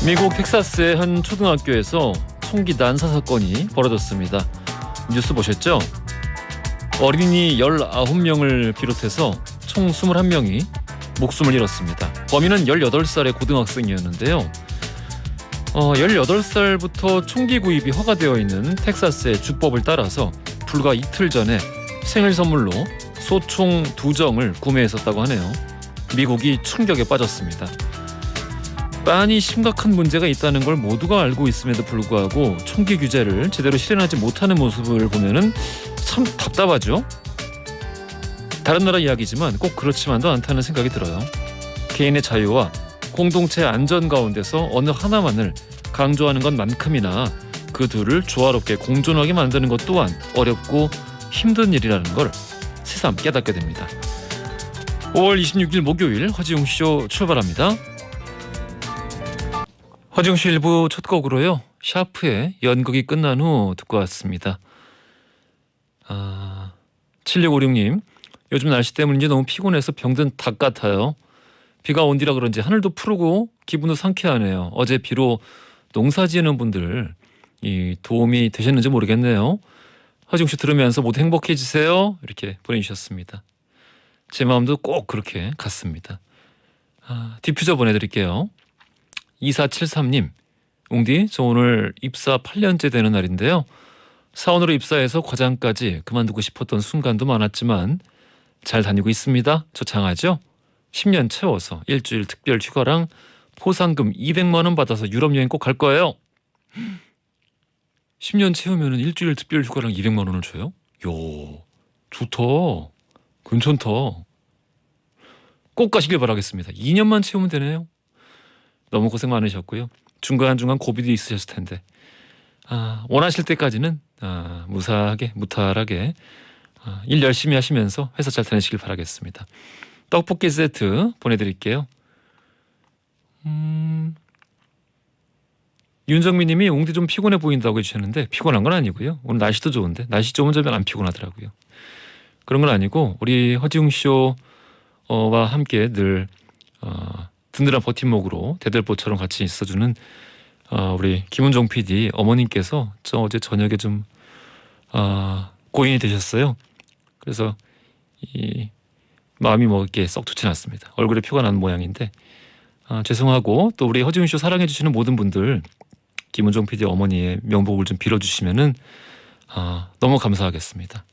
미국 텍사스의 한 초등학교에서 총기 난사 사건이 벌어졌습니다. 뉴스 보셨죠? 어린이 19명을 비롯해서 총 21명이 목숨을 잃었습니다. 범인은 18살의 고등학생이었는데요. 18살부터 총기 구입이 허가되어 있는 텍사스의 주법을 따라서 불과 이틀 전에 생일 선물로 소총 2정을 구매했었다고 하네요. 미국이 충격에 빠졌습니다. 빤히 심각한 문제가 있다는 걸 모두가 알고 있음에도 불구하고 총기 규제를 제대로 실현하지 못하는 모습을 보면은 참 답답하죠. 다른 나라 이야기지만 꼭 그렇지만도 않다는 생각이 들어요. 개인의 자유와 공동체 안전 가운데서 어느 하나만을 강조하는 것만큼이나 그 둘을 조화롭게 공존하게 만드는 것 또한 어렵고 힘든 일이라는 걸 새삼 깨닫게 됩니다. 5월 26일 목요일 허지웅쇼 출발합니다. 허지웅쇼 1부 첫 곡으로요. 샤프의 연극이 끝난 후 듣고 왔습니다. 7656님, 요즘 날씨 때문인지 너무 피곤해서 병든 닭 같아요. 비가 온 뒤라 그런지 하늘도 푸르고 기분도 상쾌하네요. 어제 비로 농사 지으는 분들 이 도움이 되셨는지 모르겠네요. 허지웅쇼 들으면서 모두 행복해지세요. 이렇게 보내주셨습니다. 제 마음도 꼭 그렇게 같습니다. 디퓨저 보내드릴게요. 2473님, 웅디, 저 오늘 입사 8년째 되는 날인데요. 사원으로 입사해서 과장까지 그만두고 싶었던 순간도 많았지만 잘 다니고 있습니다. 저 장하죠? 10년 채워서 일주일 특별 휴가랑 포상금 200만 원 받아서 유럽 여행 꼭 갈 거예요. 10년 채우면 일주일 특별 휴가랑 200만 원을 줘요? 요, 좋다. 괜찮다. 꼭 가시길 바라겠습니다. 2년만 채우면 되네요. 너무 고생 많으셨고요. 중간중간 고비도 있으셨을 텐데 원하실 때까지는 무탈하게 일 열심히 하시면서 회사 잘 다니시길 바라겠습니다. 떡볶이 세트 보내드릴게요. 윤정민 님이 웅디 좀 피곤해 보인다고 해주셨는데 피곤한 건 아니고요. 오늘 날씨도 좋은데 날씨 좋은 점은 안 피곤하더라고요. 그런 건 아니고 우리 허지웅쇼와 함께 늘 든든한 버팀목으로 대들보처럼 같이 있어주는 우리 김은종 PD 어머님께서 저 어제 저녁에 좀 고인이 되셨어요. 그래서 이 마음이 뭐 이렇게 썩 좋지 않습니다. 얼굴에 표가 난 모양인데 죄송하고 또 우리 허지웅쇼 사랑해 주시는 모든 분들 김은종 PD 어머니의 명복을 좀 빌어주시면은 너무 감사하겠습니다.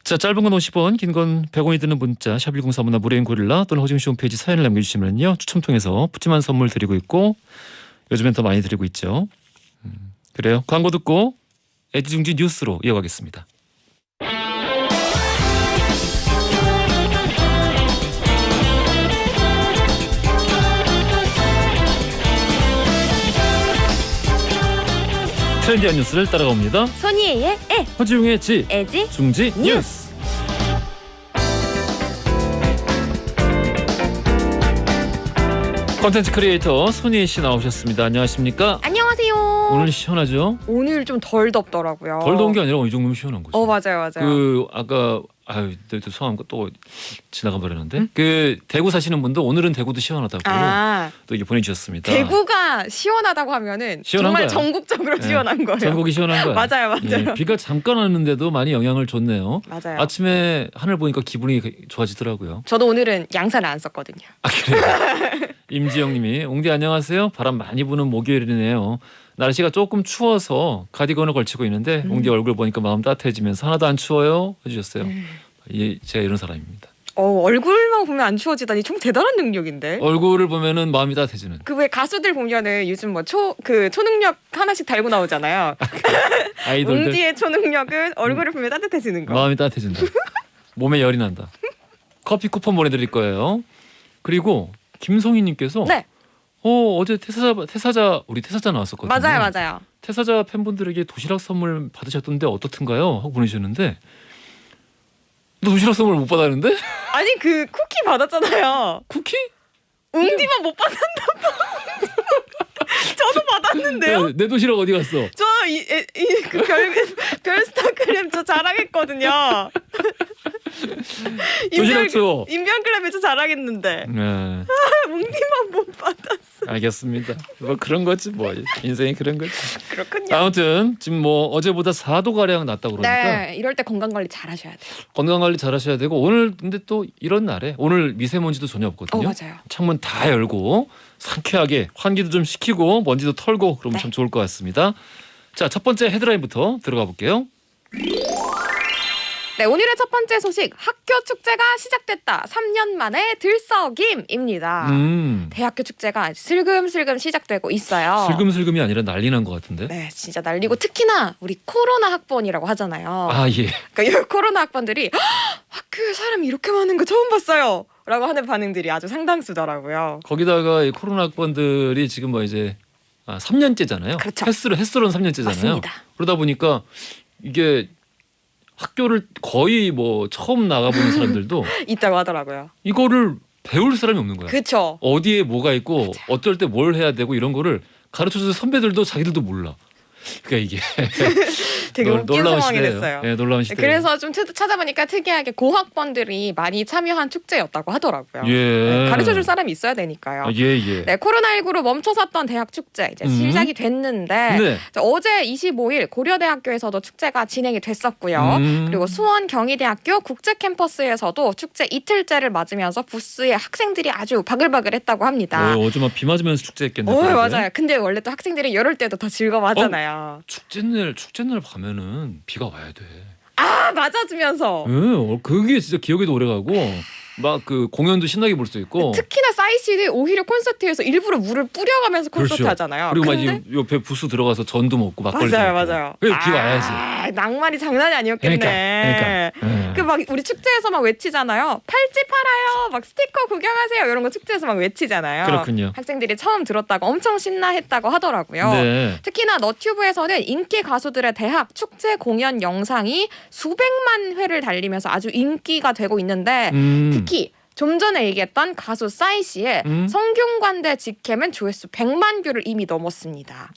자, 짧은 건 50원, 긴 건 100원이 드는 문자 샵 1035나 무료인 고릴라 또는 허지웅쇼 홈페이지 사연을 남겨주시면요 추첨 통해서 푸짐한 선물 드리고 있고 요즘엔 더 많이 드리고 있죠. 그래요. 광고 듣고 애지중지 뉴스로 이어가겠습니다. 트렌디한 뉴스를 따라갑니다. 손이의 애, 허지웅의 지, 애지 중지 뉴스. 콘텐츠 크리에이터 손희애 씨 나오셨습니다. 안녕하십니까? 안녕하세요. 오늘 시원하죠? 오늘 좀 덜 덥더라고요. 덜 더운 게 아니라 이 정도면 시원한 거죠. 맞아요. 그 아까 또 성함 또 지나가 버렸는데 그 대구 사시는 분도 오늘은 대구도 시원하다고 또 이게 보내주셨습니다. 대구가 시원하다고 하면은 정말 거야. 전국적으로 시원한 거예요. 전국이 시원한 거야. 맞아요. 예, 비가 잠깐 왔는데도 많이 영향을 줬네요. 맞아요. 아침에 하늘 보니까 기분이 좋아지더라고요. 저도 오늘은 양산을 안 썼거든요. 그래요? 임지영님이 웅디 안녕하세요. 바람 많이 부는 목요일이네요. 날씨가 조금 추워서 가디건을 걸치고 있는데 웅디 얼굴 보니까 마음 따뜻해지면서 하나도 안 추워요 해주셨어요. 제가 이런 사람입니다. 얼굴만 보면 안 추워지다니 좀 대단한 능력인데. 얼굴을 보면은 마음이 따뜻해지는. 그 왜 가수들 보면은 요즘 뭐 초능력 하나씩 달고 나오잖아요. 아이돌들. 웅디의 초능력은 얼굴을 보면 따뜻해지는 거. 마음이 따뜻해진다. 몸에 열이 난다. 커피 쿠폰 보내드릴 거예요. 그리고 김성희님께서 네. 어제 우리 태사자 나왔었거든요. 맞아요. 태사자 팬분들에게 도시락 선물 받으셨던데 어떻든가요? 하고 보내주셨는데 너 도시락 선물 못 받았는데? 아니 그 쿠키 받았잖아요. 쿠키? 웅디만 못 받았나 봐. 저도 받았는데요. 내 도시락 어디 갔어? 저 별스타크림 저 자랑했거든요. 조신학교. 인변클럽에서 잘하겠는데 네, 뭉디만 못 받았어. 알겠습니다. 뭐 그런 거지 뭐 인생이 그런 거지. 그렇군요. 아무튼 지금 뭐 어제보다 4도 가량 낮다고 그러니까 네, 이럴 때 건강 관리 잘 하셔야 돼요. 건강 관리 잘 하셔야 되고 오늘 근데 또 이런 날에 오늘 미세먼지도 전혀 없거든요. 맞아요. 창문 다 열고 상쾌하게 환기도 좀 시키고 먼지도 털고 그러면 참 좋을 것 같습니다. 자, 첫 번째 헤드라인부터 들어가 볼게요. 네, 오늘의 첫 번째 소식. 학교 축제가 시작됐다. 3년 만에 들썩임입니다. 대학교 축제가 슬금슬금 시작되고 있어요. 슬금슬금이 아니라 난리 난 것 같은데. 네, 진짜 난리고 특히나 우리 코로나 학번이라고 하잖아요. 아 예. 그러니까 이 코로나 학번들이 학교에 사람이 이렇게 많은 거 처음 봤어요. 라고 하는 반응들이 아주 상당수더라고요. 거기다가 이 코로나 학번들이 지금 뭐 이제 3년째잖아요. 그렇죠. 횟수로는 3년째잖아요. 맞습니다. 그러다 보니까 이게 학교를 거의 뭐 처음 나가보는 사람들도 있다고 하더라고요. 이거를 배울 사람이 없는 거야. 그렇죠. 어디에 뭐가 있고 맞아요. 어떨 때 뭘 해야 되고 이런 거를 가르쳐주는 선배들도 자기들도 몰라. 그러니까 이게 되게 웃긴 놀라운 상황이 시대예요. 됐어요. 네, 놀라운 시대. 그래서 좀 찾아보니까 특이하게 고학번들이 많이 참여한 축제였다고 하더라고요. 예. 네, 가르쳐줄 사람이 있어야 되니까요. 예 예. 네, 코로나19로 멈춰섰던 대학 축제 이제 시작이 됐는데 네. 어제 25일 고려대학교에서도 축제가 진행이 됐었고요. 그리고 수원 경희대학교 국제캠퍼스에서도 축제 이틀째를 맞으면서 부스에 학생들이 아주 바글바글했다고 합니다. 어제 막 비 맞으면서 축제했겠네. 맞아요. 근데 원래 또 학생들이 이럴 때도 더 즐거워하잖아요. 축제날 가면은 비가 와야 돼. 맞아주면서. 그게 진짜 기억에도 오래가고 막 그 공연도 신나게 볼 수 있고. 특히나 싸이씨는 오히려 콘서트에서 일부러 물을 뿌려가면서 콘서트 그렇죠. 하잖아요. 그리고 막 근데 옆에 부스 들어가서 전도 먹고 막걸리 맞아요, 먹고. 맞아요. 비 와야지. 낭만이 장난이 아니었겠네. 그러니까. 그 막 우리 축제에서 막 외치잖아요. 팔찌 팔아요. 막 스티커 구경하세요. 이런 거 축제에서 막 외치잖아요. 그렇군요. 학생들이 처음 들었다고 엄청 신나했다고 하더라고요. 네. 특히나 너튜브에서는 인기 가수들의 대학 축제 공연 영상이 수백만 회를 달리면서 아주 인기가 되고 있는데 특히 좀 전에 얘기했던 가수 싸이 씨의 성균관대 직캠은 조회수 100만 뷰를 이미 넘었습니다.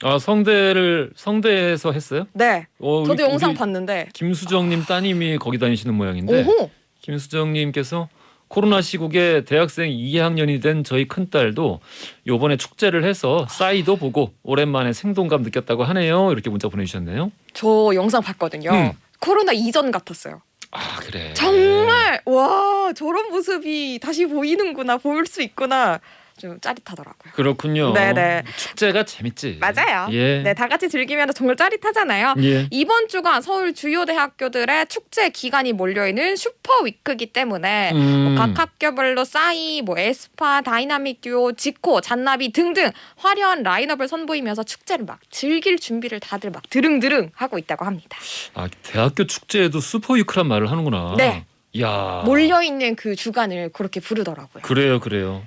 성대에서 했어요? 네. 저도 우리 영상 봤는데. 김수정님 따님이 거기 다니시는 모양인데 오호. 김수정님께서 코로나 시국에 대학생 2학년이 된 저희 큰딸도 요번에 축제를 해서 싸이도 보고 오랜만에 생동감 느꼈다고 하네요. 이렇게 문자 보내주셨네요. 저 영상 봤거든요. 코로나 이전 같았어요. 아 그래. 정말 와 저런 모습이 다시 보이는구나 보일 수 있구나 좀 짜릿하더라고요. 그렇군요. 네네. 축제가 재밌지. 맞아요. 예. 네, 다 같이 즐기면 정말 짜릿하잖아요. 예. 이번 주가 서울 주요 대학교들의 축제 기간이 몰려있는 슈퍼 위크이기 때문에 각 학교별로 싸이, 에스파, 다이나믹 듀오, 지코, 잔나비 등등 화려한 라인업을 선보이면서 축제를 막 즐길 준비를 다들 막 드릉드릉 하고 있다고 합니다. 아 대학교 축제에도 슈퍼위크란 말을 하는구나. 네. 야. 몰려있는 그 주간을 그렇게 부르더라고요. 그래요.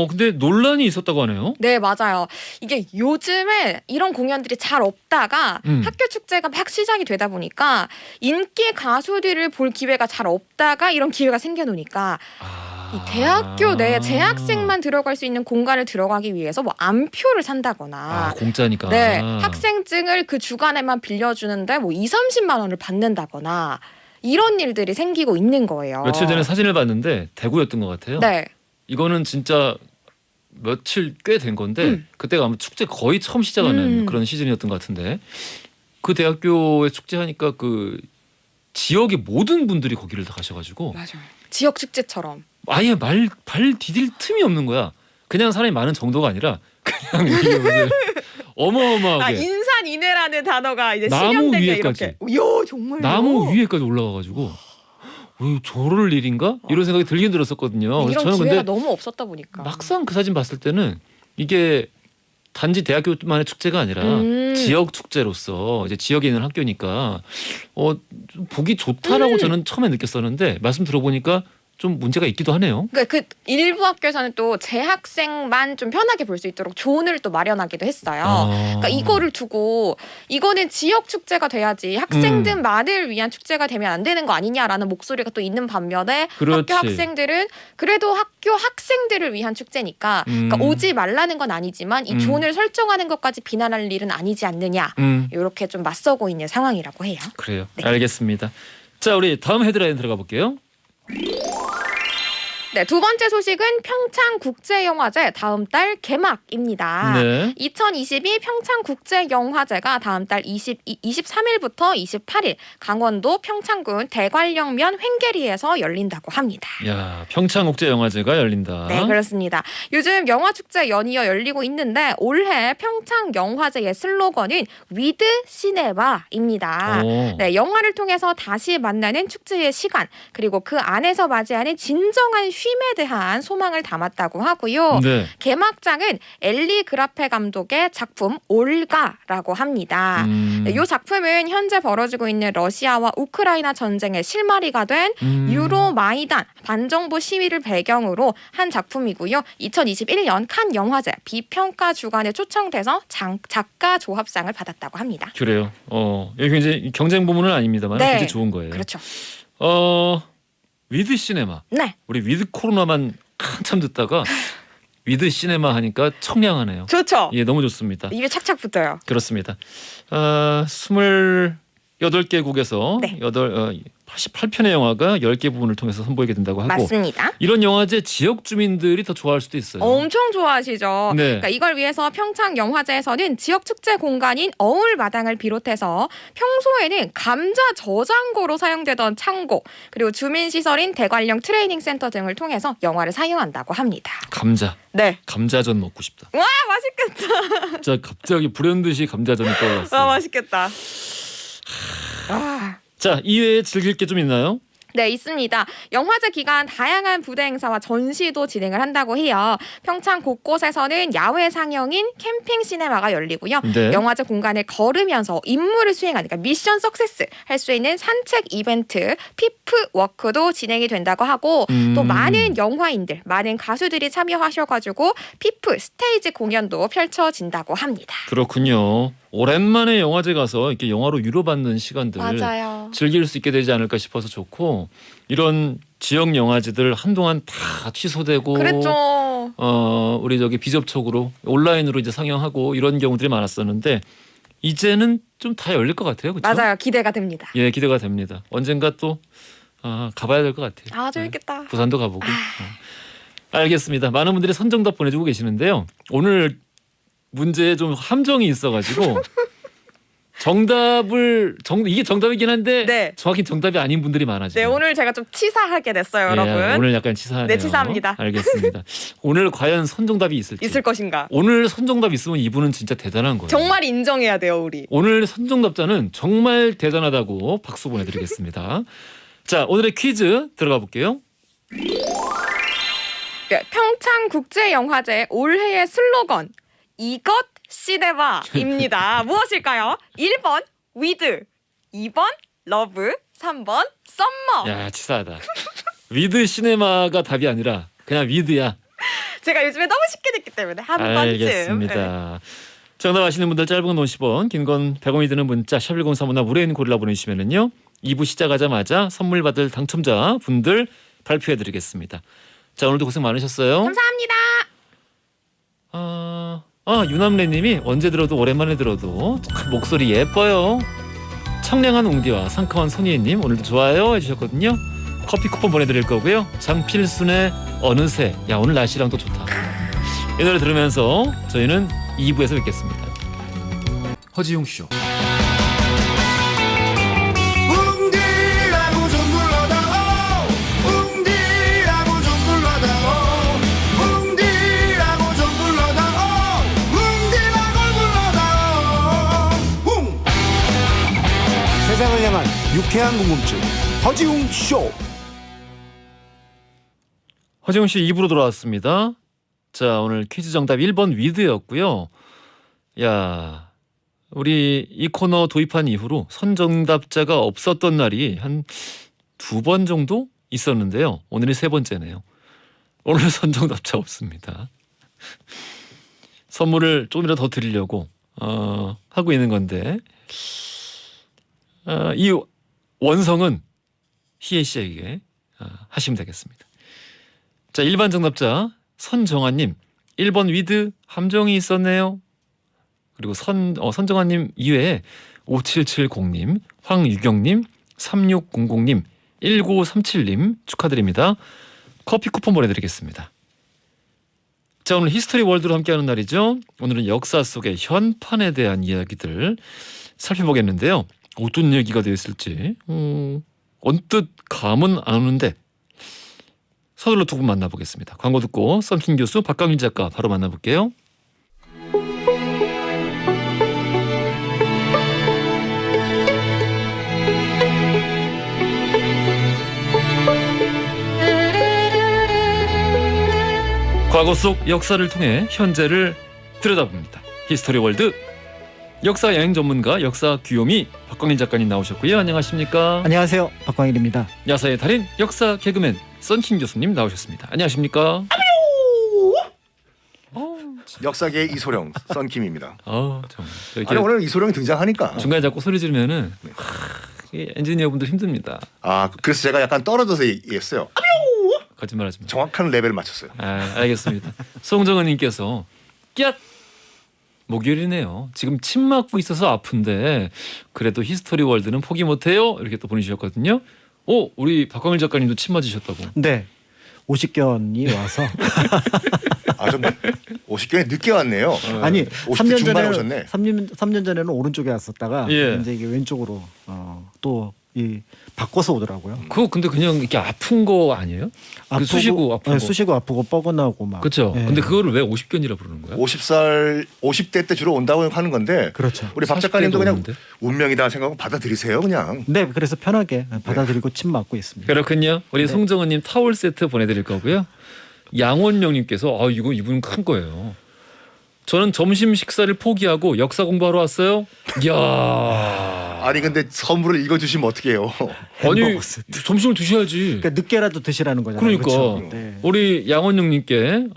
근데 논란이 있었다고 하네요. 네, 맞아요. 이게 요즘에 이런 공연들이 잘 없다가 학교 축제가 막 시작이 되다 보니까 인기 가수들을 볼 기회가 잘 없다가 이런 기회가 생겨놓으니까 이 대학교 내 재학생만 들어갈 수 있는 공간을 들어가기 위해서 암표를 산다거나 공짜니까. 네, 학생증을 그 주간에만 빌려주는데 2-30만 원을 받는다거나 이런 일들이 생기고 있는 거예요. 며칠 전에 사진을 봤는데 대구였던 것 같아요. 네. 이거는 진짜 며칠 꽤 된 건데 그때가 아마 축제 거의 처음 시작하는 그런 시즌이었던 것 같은데 그 대학교에 축제하니까 그 지역의 모든 분들이 거기를 다 가셔가지고 맞아요. 지역 축제처럼 아예 발 디딜 틈이 없는 거야. 그냥 사람이 많은 정도가 아니라 그냥 어마어마하게 인산인해라는 단어가 이제 나무 실현된 게 위에까지. 이렇게. 요 정말요? 나무 위에까지 올라가가지고 저럴 일인가? 이런 생각이 들긴 들었었거든요. 그래서 이런 저는 기회가 근데 너무 없었다 보니까 막상 그 사진 봤을 때는 이게 단지 대학교만의 축제가 아니라 지역 축제로서 이제 지역에 있는 학교니까 좀 보기 좋다라고 저는 처음에 느꼈었는데 말씀 들어보니까 좀 문제가 있기도 하네요. 그러니까 그 일부 학교에서는 또 재학생만 좀 편하게 볼 수 있도록 존을 또 마련하기도 했어요. 그러니까 이거를 두고 이거는 지역 축제가 돼야지 학생들만을 위한 축제가 되면 안 되는 거 아니냐라는 목소리가 또 있는 반면에 그렇지. 학교 학생들은 그래도 학교 학생들을 위한 축제니까 그러니까 오지 말라는 건 아니지만 이 존을 설정하는 것까지 비난할 일은 아니지 않느냐 이렇게 좀 맞서고 있는 상황이라고 해요. 그래요. 네. 알겠습니다. 자, 우리 다음 헤드라인 들어가 볼게요. 네, 두 번째 소식은 평창국제영화제 다음 달 개막입니다. 네. 2022 평창국제영화제가 다음 달 23일부터 28일 강원도 평창군 대관령면 횡계리에서 열린다고 합니다. 야, 평창국제영화제가 열린다. 네, 그렇습니다. 요즘 영화축제 연이어 열리고 있는데 올해 평창영화제의 슬로건은 위드 시네마입니다. 오. 네, 영화를 통해서 다시 만나는 축제의 시간, 그리고 그 안에서 맞이하는 진정한 쉼에 대한 소망을 담았다고 하고요. 네. 개막장은 엘리 그라페 감독의 작품 올가라고 합니다. 네, 이 작품은 현재 벌어지고 있는 러시아와 우크라이나 전쟁의 실마리가 된 유로 마이단 반정부 시위를 배경으로 한 작품이고요. 2021년 칸 영화제 비평가 주간에 초청돼서 작가 조합상을 받았다고 합니다. 그래요. 여기 굉장히 경쟁 부문은 아닙니다만 네. 굉장히 좋은 거예요. 그렇죠. 위드 시네마. 네. 우리 위드 코로나만 한참 듣다가 위드 시네마 하니까 청량하네요. 좋죠. 예, 너무 좋습니다. 입에 착착 붙어요. 그렇습니다. 28개국에서 네. 88편의 영화가 10개 부분을 통해서 선보이게 된다고 하고 맞습니다. 이런 영화제 지역 주민들이 더 좋아할 수도 있어요. 엄청 좋아하시죠. 네. 그러니까 이걸 위해서 평창 영화제에서는 지역 축제 공간인 어울 마당을 비롯해서 평소에는 감자 저장고로 사용되던 창고, 그리고 주민 시설인 대관령 트레이닝 센터 등을 통해서 영화를 상영한다고 합니다. 감자. 네. 감자전 먹고 싶다. 와, 맛있겠다. 진짜 갑자기 불현듯이 감자전이 떠올랐어요. 와, 맛있겠다. 아. 자, 이외에 즐길 게 좀 있나요? 네, 있습니다. 영화제 기간 다양한 부대 행사와 전시도 진행을 한다고 해요. 평창 곳곳에서는 야외 상영인 캠핑 시네마가 열리고요. 네. 영화제 공간을 걸으면서 임무를 수행하는, 그러니까 미션 석세스 할 수 있는 산책 이벤트 피프 워크도 진행이 된다고 하고 또 많은 영화인들, 많은 가수들이 참여하셔가지고 피프 스테이지 공연도 펼쳐진다고 합니다. 그렇군요. 오랜만에 영화제 가서 이렇게 영화로 위로받는 시간들 맞아요. 즐길 수 있게 되지 않을까 싶어서 좋고 이런 지역 영화제들 한동안 다 취소되고 그랬죠. 우리 저기 비접촉으로 온라인으로 이제 상영하고 이런 경우들이 많았었는데 이제는 좀 다 열릴 것 같아요. 그렇죠? 맞아요. 기대가 됩니다. 예, 기대가 됩니다. 언젠가 또 가봐야 될 것 같아요. 아, 재밌겠다. 부산도 가보고. 알겠습니다. 많은 분들이 선정답 보내주고 계시는데요. 오늘 문제에 좀 함정이 있어가지고 이게 정답이긴 한데 네. 정확히 정답이 아닌 분들이 많아지고. 네, 오늘 제가 좀 치사하게 됐어요, 여러분. 오늘 약간 치사하네요. 네, 치사합니다. 알겠습니다. 오늘 과연 선정답이 있을지. 있을 것인가? 오늘 선정답 있으면 이분은 진짜 대단한 거예요. 정말 인정해야 돼요, 우리. 오늘 선정답자는 정말 대단하다고 박수 보내드리겠습니다. 자, 오늘의 퀴즈 들어가 볼게요. 네, 평창국제영화제 올해의 슬로건 이것 시네마입니다. 무엇일까요? 1번 위드, 2번 러브, 3번 썸머. 야, 치사하다. 위드 시네마가 답이 아니라 그냥 위드야. 제가 요즘에 너무 쉽게 됐기 때문에 한 번쯤. 알겠습니다. 정답 아시는 분들 짧은 건 50원, 긴 건 100원이 드는 문자 샵1035나 무료인 고릴라 보내주시면은요 2부 시작하자마자 선물 받을 당첨자 분들 발표해드리겠습니다. 자, 오늘도 고생 많으셨어요. 감사합니다. 유남래님이 언제 들어도 오랜만에 들어도 참 목소리 예뻐요. 청량한 웅디와 상큼한 손희애님 오늘도 좋아요 해주셨거든요. 커피 쿠폰 보내드릴 거고요. 장필순의 어느새. 야, 오늘 날씨랑 또 좋다. 이 노래 들으면서 저희는 2부에서 뵙겠습니다. 허지웅 쇼. 웅디라고 좀 불러다오 웅디라고 좀 불러다오 웅디라고 좀 불러다오 웅디라고 불러다오 웅 세상을 향한 유쾌한 궁금증 허지웅 쇼. 허지웅 씨 2부로 돌아왔습니다. 자, 오늘 퀴즈 정답 1번 위드였고요. 야, 우리 이 코너 도입한 이후로 선정답자가 없었던 날이 한 2번 정도 있었는데요. 오늘이 3번째네요. 오늘 선정답자 없습니다. 선물을 조금이라도 더 드리려고 하고 있는 건데 이 원성은 희애 씨에게 하시면 되겠습니다. 자, 일반 정답자 선정아님 1번 위드 함정이 있었네요. 그리고 선정아님 이외에 5770님, 황유경님, 3600님, 1937님 축하드립니다. 커피 쿠폰 보내드리겠습니다. 자, 오늘 히스토리 월드로 함께하는 날이죠. 오늘은 역사 속의 현판에 대한 이야기들 살펴보겠는데요. 어떤 얘기가 되어 있을지 언뜻 감은 안 오는데 서둘러 두 분 만나보겠습니다. 광고 듣고 썬킹 교수 박강일 작가 바로 만나볼게요. 과거 속 역사를 통해 현재를 들여다봅니다. 히스토리 월드 역사 여행 전문가 역사 귀요미 박광일 작가님 나오셨고요. 안녕하십니까? 안녕하세요. 박광일입니다. 야사의 달인 역사 개그맨 썬킹 교수님 나오셨습니다. 안녕하십니까? 역사계의 이소룡 썬킴입니다. 정말 아니 오늘 이소룡이 등장하니까 중간에 자꾸 소리 지르면은 엔지니어분들 힘듭니다. 그래서 제가 약간 떨어져서 얘기했어요. 거짓말하지 마. 정확한 레벨을 맞췄어요. 알겠습니다. 송정은님께서 꺄 목요일이네요. 지금 침 맞고 있어서 아픈데 그래도 히스토리 월드는 포기 못해요. 이렇게 또 보내주셨거든요. 우리 박광일 작가님도 침 맞으셨다고. 네. 오십견이 와서 좀 50견이 늦게 왔네요. 아니 50대 중반에 오셨네. 3년 전에는 오른쪽에 왔었다가 예. 이제 이게 왼쪽으로 또 바꿔서 오더라고요. 그거 근데 그냥 이렇게 아픈 거 아니에요? 그 쑤시고 아픈 거. 쑤시고 아프고 뻐근하고 막. 그렇죠. 예. 근데 그거를 왜 50견이라 부르는 거야? 50대 때 주로 온다고 하는 건데 그렇죠. 우리 박 40대도 작가님도 그냥 오는데? 운명이다 생각하고 받아들이세요 그냥. 네, 그래서 편하게 받아들이고 침 맞고 있습니다. 그렇군요. 우리 송정은님 타월 세트 보내드릴 거고요. 양원영님께서 이분 큰 거예요. 저는 점심 식사를 포기하고 역사 공부하러 왔어요. 이야. 아니 근데 선물을 읽어주시면 어떡해요. 아니 햄버거 세트. 점심을 드셔야지. 그러니까 늦게라도 드시라는 거잖아요. 그러니까 그렇죠? 네. 우리 양원영님께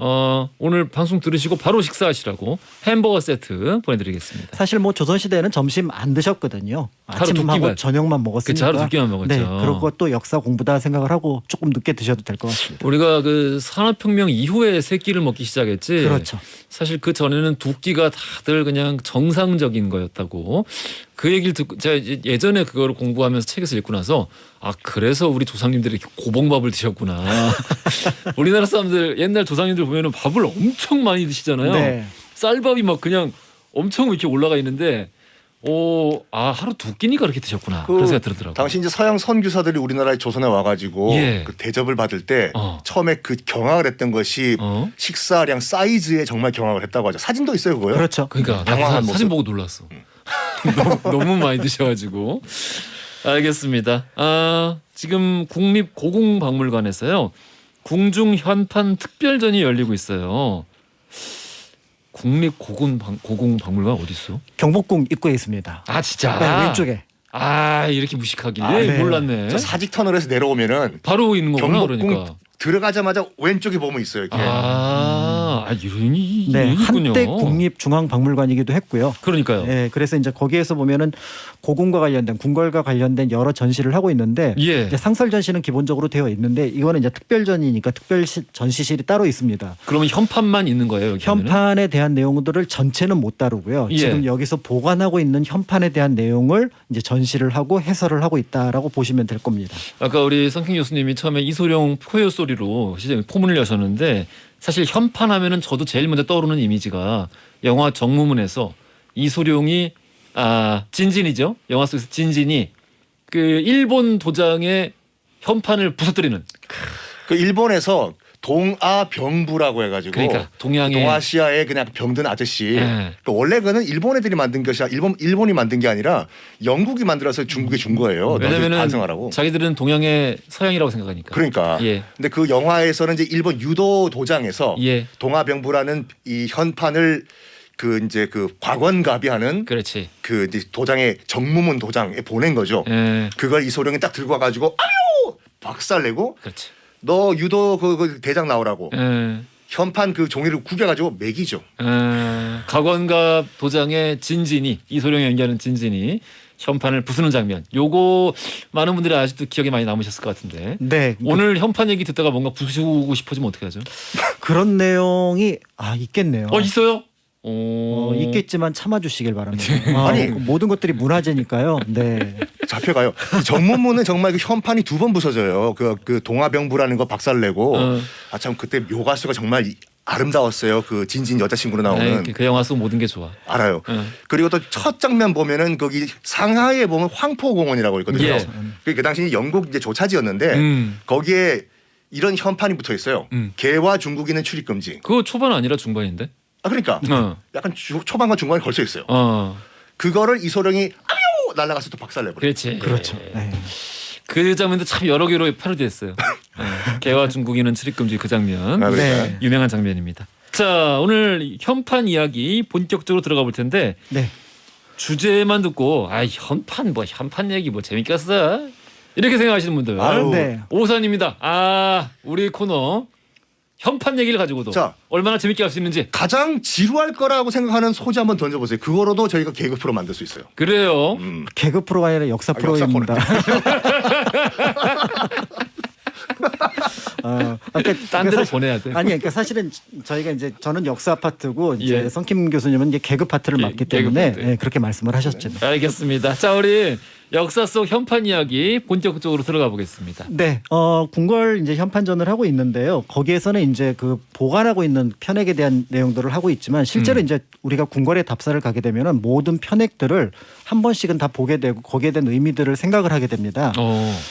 오늘 방송 들으시고 바로 식사하시라고 햄버거 세트 보내드리겠습니다. 사실 뭐 조선시대에는 점심 안 드셨거든요. 하루 두 아침하고 끼만. 저녁만 먹었으니까. 그쵸, 하루 두 끼만 먹었죠. 네, 그리고 또 역사 공부다 생각을 하고 조금 늦게 드셔도 될 것 같습니다. 우리가 그 산업혁명 이후에 세 끼를 먹기 시작했지. 그렇죠. 사실 그 전에는 두 끼가 다들 그냥 정상적인 거였다고. 그 얘기를 듣고 제가 예전에 그거를 공부하면서 책에서 읽고 나서 그래서 우리 조상님들이 이렇게 고봉밥을 드셨구나. 우리나라 사람들 옛날 조상님들 보면은 밥을 엄청 많이 드시잖아요. 네. 쌀밥이 막 그냥 엄청 이렇게 올라가 있는데 하루 두 끼니까 그렇게 드셨구나. 그런 생각이 들더라고요. 당시 이제 서양 선교사들이 우리나라에 조선에 와가지고 예. 그 대접을 받을 때 어. 처음에 그 경악을 했던 것이 식사량 사이즈에 정말 경악을 했다고 하죠. 사진도 있어요 그거요. 그렇죠. 그러니까 나 당황한 사진 모습. 보고 놀랐어. 너무 많이 드셔가지고. 알겠습니다. 지금 국립고궁박물관에서요 궁중현판 특별전이 열리고 있어요. 국립고궁박물관 어디 있어? 경복궁 입구에 있습니다. 진짜. 네, 왼쪽에. 이렇게 무식하길래 네. 몰랐네. 저 사직 터널에서 내려오면은 바로 있는 거구나. 경복궁 그러니까. 들어가자마자 왼쪽에 보면 있어요. 이렇게. 이런 네, 있군요. 한때 국립중앙박물관이기도 했고요. 그러니까요. 네, 그래서 이제 거기에서 보면은 고궁과 관련된 궁궐과 관련된 여러 전시를 하고 있는데 예. 이제 상설 전시는 기본적으로 되어 있는데 이거는 이제 특별전이니까 특별 전시실이 따로 있습니다. 그러면 현판만 있는 거예요. 여기 하면은? 현판에 대한 내용들을 전체는 못 다루고요. 예. 지금 여기서 보관하고 있는 현판에 대한 내용을 이제 전시를 하고 해설을 하고 있다라고 보시면 될 겁니다. 아까 우리 성킹 교수님이 처음에 이소룡 포효 소리로 시작에 포문을 여셨는데 사실 현판 하면은 저도 제일 먼저 떠오르는 이미지가 영화 정무문에서 이소룡이 진진이죠. 영화 속에서 진진이 그 일본 도장의 현판을 부서뜨리는. 그 일본에서 동아병부라고 해가지고 그러니까 동양의 동아시아의 그냥 병든 아저씨. 네. 그 원래 그는 일본 애들이 만든 것이 일본이 만든 게 아니라 영국이 만들어서 중국에 준 거예요. 왜냐면은 반성하라고. 자기들은 동양의 서양이라고 생각하니까. 그러니까. 예. 근데 그 영화에서는 이제 일본 유도 도장에서 예. 동아병부라는 이 현판을 그 곽원갑이하는 그렇지. 그 이제 도장의 정무문 도장에 보낸 거죠. 예. 그걸 이소룡이 딱 들고 와가지고 아유 박살내고 그렇지. 너 유도 그 대장 나오라고 예. 현판 그 종이를 구겨가지고 매기죠. 각원갑 도장의 진진이 이소룡이 연기하는 진진이 현판을 부수는 장면. 요거 많은 분들이 아직도 기억에 많이 남으셨을 것 같은데. 네, 오늘 현판 얘기 듣다가 뭔가 부수고 싶어지면 어떻게 하죠? 그런 내용이 있겠네요. 있어요? 있겠지만 참아주시길 바랍니다. 아니. 모든 것들이 문화재니까요. 네. 잡혀가요. 정문문은 정말 그 현판이 2번 부서져요. 그 동화병부라는 거 박살내고 아 참 그때 묘가수가 정말 아름다웠어요. 그 진진 여자친구로 나오는 그 영화 속 모든 게 좋아. 알아요. 그리고 또 첫 장면 보면은 거기 상하이에 보면 황포공원이라고 있거든요. 예. 그 당시 영국 이제 조차지였는데 거기에 이런 현판이 붙어 있어요. 개와 중국인은 출입 금지. 그거 초반 아니라 중반인데? 아 그러니까 약간 초반과 중반에 걸쳐 있어요. 그거를 이소룡이 아뮤 날아가서 또 박살내버려. 그렇지. 그렇죠. 네. 그 장면도 참 여러 개로 패러디했어요. 개와 중국인은 출입금지 그 장면. 아, 네. 유명한 장면입니다. 자, 오늘 현판 이야기 본격적으로 들어가 볼 텐데 네. 주제만 듣고 현판 얘기 뭐 재밌겠어? 이렇게 생각하시는 분들 아유. 네. 오산입니다. 우리 코너 현판 얘기를 가지고도 자. 얼마나 재밌게 할 수 있는지. 가장 지루할 거라고 생각하는 소재 한번 던져보세요. 그거로도 저희가 개그 프로 만들 수 있어요. 그래요. 개그 프로가 아니라 역사 역사 프로입니다. 딴 데로 보내야 돼. 아니, 그러니까 사실은 저희가 이제 저는 역사 파트고 이제 예. 성킴 교수님은 이제 개그 파트를 맡기 개그 때문에 파트. 네, 그렇게 말씀을 하셨죠. 알겠습니다. 자, 우리 역사 속 현판 이야기 본격적으로 들어가 보겠습니다. 네, 궁궐 이제 현판전을 하고 있는데요. 거기에서는 이제 그 보관하고 있는 편액에 대한 내용들을 하고 있지만 실제로 이제 우리가 궁궐에 답사를 가게 되면은 모든 편액들을 한 번씩은 다 보게 되고 거기에 대한 의미들을 생각을 하게 됩니다.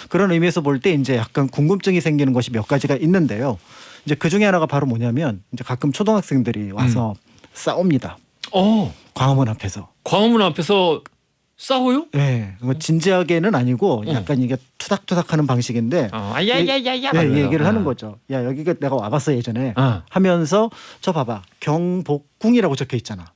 그런 의미에서 볼 때 이제 약간 궁금증이 생기는 것이 몇 가지가 있는데요. 이제 그 중에 하나가 바로 뭐냐면 이제 가끔 초등학생들이 와서 싸웁니다. 광화문 앞에서. 광화문 앞에서 싸워요? 네, 진지하게는 아니고 약간 이게 투닥투닥하는 방식인데 야야야야. 네, 얘기를 하는 거죠. 야, 여기가 내가 와봤어 예전에 하면서 저 봐봐 경복궁이라고 적혀 있잖아.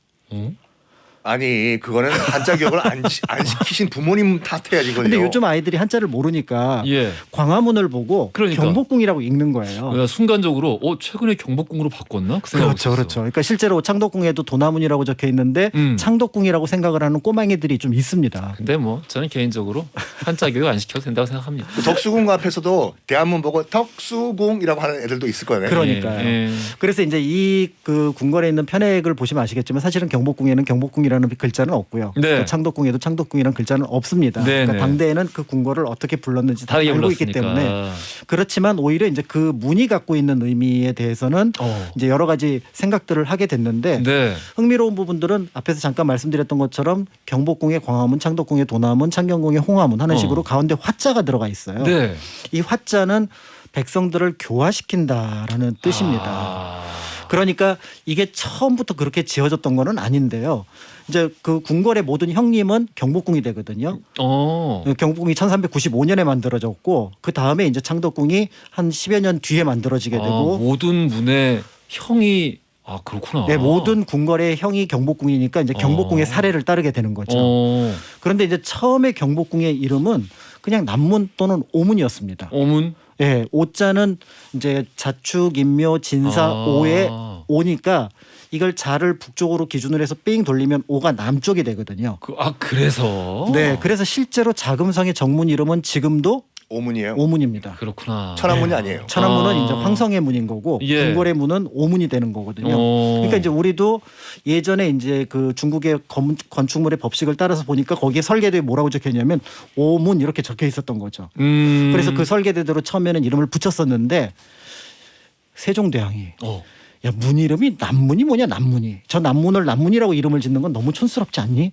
아니 그거는 한자 기억을 안 시키신 부모님 탓해야지 이거요. 근데 요즘 아이들이 한자를 모르니까 예. 광화문을 보고 그러니까. 경복궁이라고 읽는 거예요. 순간적으로 최근에 경복궁으로 바꿨나? 그 생각을 그렇죠, 했었어. 그렇죠. 그러니까 실제로 창덕궁에도 도나문이라고 적혀 있는데 창덕궁이라고 생각을 하는 꼬맹이들이 좀 있습니다. 근데 뭐 저는 개인적으로 한자 교육 안 시켜도 된다고 생각합니다. 덕수궁 앞에서도 대한문 보고 덕수궁이라고 하는 애들도 있을 거예요. 그러니까요. 예. 그래서 이제 이 그 궁궐에 있는 편액을 보시면 아시겠지만 사실은 경복궁에는 경복궁이라는 글자는 없고요. 네. 또 창덕궁에도 창덕궁이라는 글자는 없습니다. 네, 그러니까 네. 당대에는 그 궁궐을 어떻게 불렀는지 다 다르게 알고 있기 불렀으니까. 때문에 그렇지만 오히려 이제 그 문이 갖고 있는 의미에 대해서는 이제 여러 가지 생각들을 하게 됐는데 네. 흥미로운 부분들은 앞에서 잠깐 말씀드렸던 것처럼 경복궁의 광화문, 창덕궁의 도나문, 창경궁의 홍화문 하는 식으로 가운데 화자가 들어가 있어요. 네. 이 화자는 백성들을 교화시킨다라는 뜻입니다. 그러니까 이게 처음부터 그렇게 지어졌던 거는 아닌데요. 이제 그 궁궐의 모든 형님은 경복궁이 되거든요. 경복궁이 1395년에 만들어졌고 그 다음에 이제 창덕궁이 한 10여 년 뒤에 만들어지게 되고 모든 문의 형이 그렇구나. 네, 모든 궁궐의 형이 경복궁이니까 이제 경복궁의 사례를 따르게 되는 거죠. 그런데 이제 처음에 경복궁의 이름은 그냥 남문 또는 오문이었습니다. 오문? 예, 오자는 이제 자축, 인묘, 진사, 오에 오니까 이걸 자를 북쪽으로 기준으로 해서 삥 돌리면 오가 남쪽이 되거든요. 그래서? 네, 그래서 실제로 자금성의 정문 이름은 지금도 오문이에요. 오문입니다. 그렇구나. 천안문이 아니에요. 천안문은 이제 황성의 문인 거고 예. 궁궐의 문은 오문이 되는 거거든요. 그러니까 이제 우리도 예전에 이제 그 중국의 건축물의 법식을 따라서 보니까 거기에 설계도에 뭐라고 적혀 있냐면 오문 이렇게 적혀 있었던 거죠. 그래서 그 설계대로 처음에는 이름을 붙였었는데 세종대왕이 야, 문 이름이 남문이 뭐냐 남문이. 저 남문을 남문이라고 이름을 짓는 건 너무 촌스럽지 않니?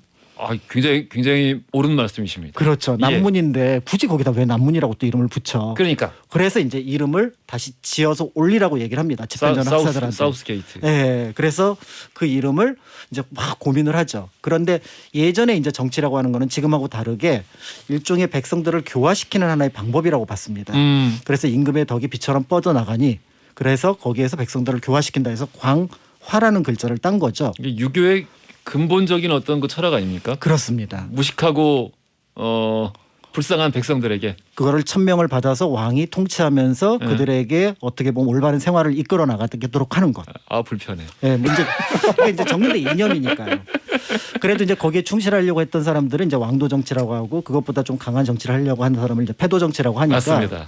굉장히 옳은 말씀이십니다. 그렇죠. 남문인데 굳이 거기다 왜 남문이라고 또 이름을 붙여. 그러니까. 그래서 이제 이름을 다시 지어서 올리라고 얘기를 합니다. 집단전 학사들한테. 사우스게이트. 네, 그래서 그 이름을 이제 막 고민을 하죠. 그런데 예전에 이제 정치라고 하는 거는 지금하고 다르게 일종의 백성들을 교화시키는 하나의 방법이라고 봤습니다. 그래서 임금의 덕이 비처럼 뻗어나가니 그래서 거기에서 백성들을 교화시킨다 해서 광화라는 글자를 딴 거죠. 이게 유교의 근본적인 어떤 그 철학 아닙니까? 그렇습니다. 무식하고 불쌍한 백성들에게 그거를 천명을 받아서 왕이 통치하면서 그들에게 어떻게 보면 올바른 생활을 이끌어 나가도록 하는 것. 불편해. 네, 문제 이게 이제 정리의 이념이니까요. 그래도 이제 거기에 충실하려고 했던 사람들은 이제 왕도 정치라고 하고 그것보다 좀 강한 정치를 하려고 하는 사람을 이제 패도 정치라고 하니까 맞습니다.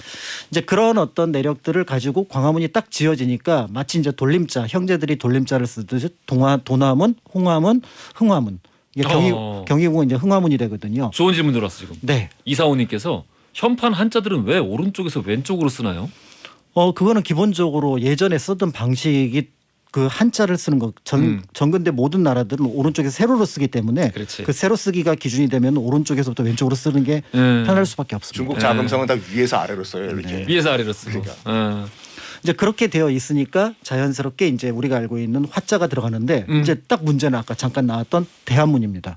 이제 그런 어떤 내력들을 가지고 광화문이 딱 지어지니까 마치 이제 돌림자 형제들이 돌림자를 쓰듯이 도남은 홍화문 흥화문 이게 경희궁은 이제 흥화문이 되거든요. 좋은 질문 들어왔어 지금. 네. 이사오님께서 현판 한자들은 왜 오른쪽에서 왼쪽으로 쓰나요? 그거는 기본적으로 예전에 쓰던 방식이 그 한자를 쓰는 거 전근대 모든 나라들은 오른쪽에 세로로 쓰기 때문에 그렇지. 그 세로 쓰기가 기준이 되면 오른쪽에서부터 왼쪽으로 쓰는 게 편할 수밖에 없습니다. 중국 자금성은 다 위에서 아래로 써요. 이렇게. 위에서 아래로 쓰고. 그러니까. 이제 그렇게 되어 있으니까 자연스럽게 이제 우리가 알고 있는 화자가 들어가는데 이제 딱 문제는 아까 잠깐 나왔던 대한문입니다.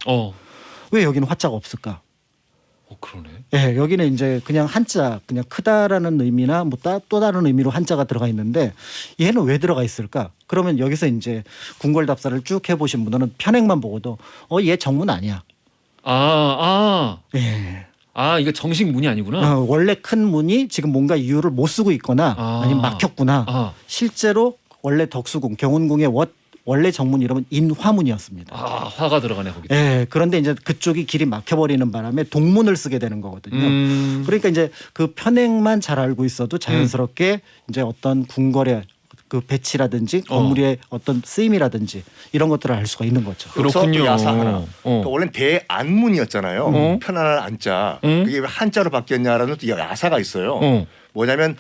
왜 여기는 화자가 없을까? 그러네. 예, 여기는 이제 그냥 한자, 그냥 크다라는 의미나 뭐 또 다른 의미로 한자가 들어가 있는데 얘는 왜 들어가 있을까? 그러면 여기서 이제 궁궐답사를 쭉 해보신 분들은 편행만 보고도 얘 정문 아니야. 예. 이거 정식 문이 아니구나. 원래 큰 문이 지금 뭔가 이유를 못 쓰고 있거나 아니면 막혔구나. 실제로 원래 덕수궁, 경운궁의 원래 정문 이름은 인화문이었습니다. 화가 들어가네 거기. 예. 그런데 이제 그쪽이 길이 막혀버리는 바람에 동문을 쓰게 되는 거거든요. 그러니까 이제 그 편행만 잘 알고 있어도 자연스럽게 이제 어떤 궁궐의 그 배치라든지 건물의 어떤 쓰임이라든지 이런 것들을 알 수가 있는 거죠. 그렇군요. 야사 하나. 그러니까 원래는 대안문이었잖아요. 편안한 안자. 그게 왜 한자로 바뀌었냐라는 또 야사가 있어요. 뭐냐면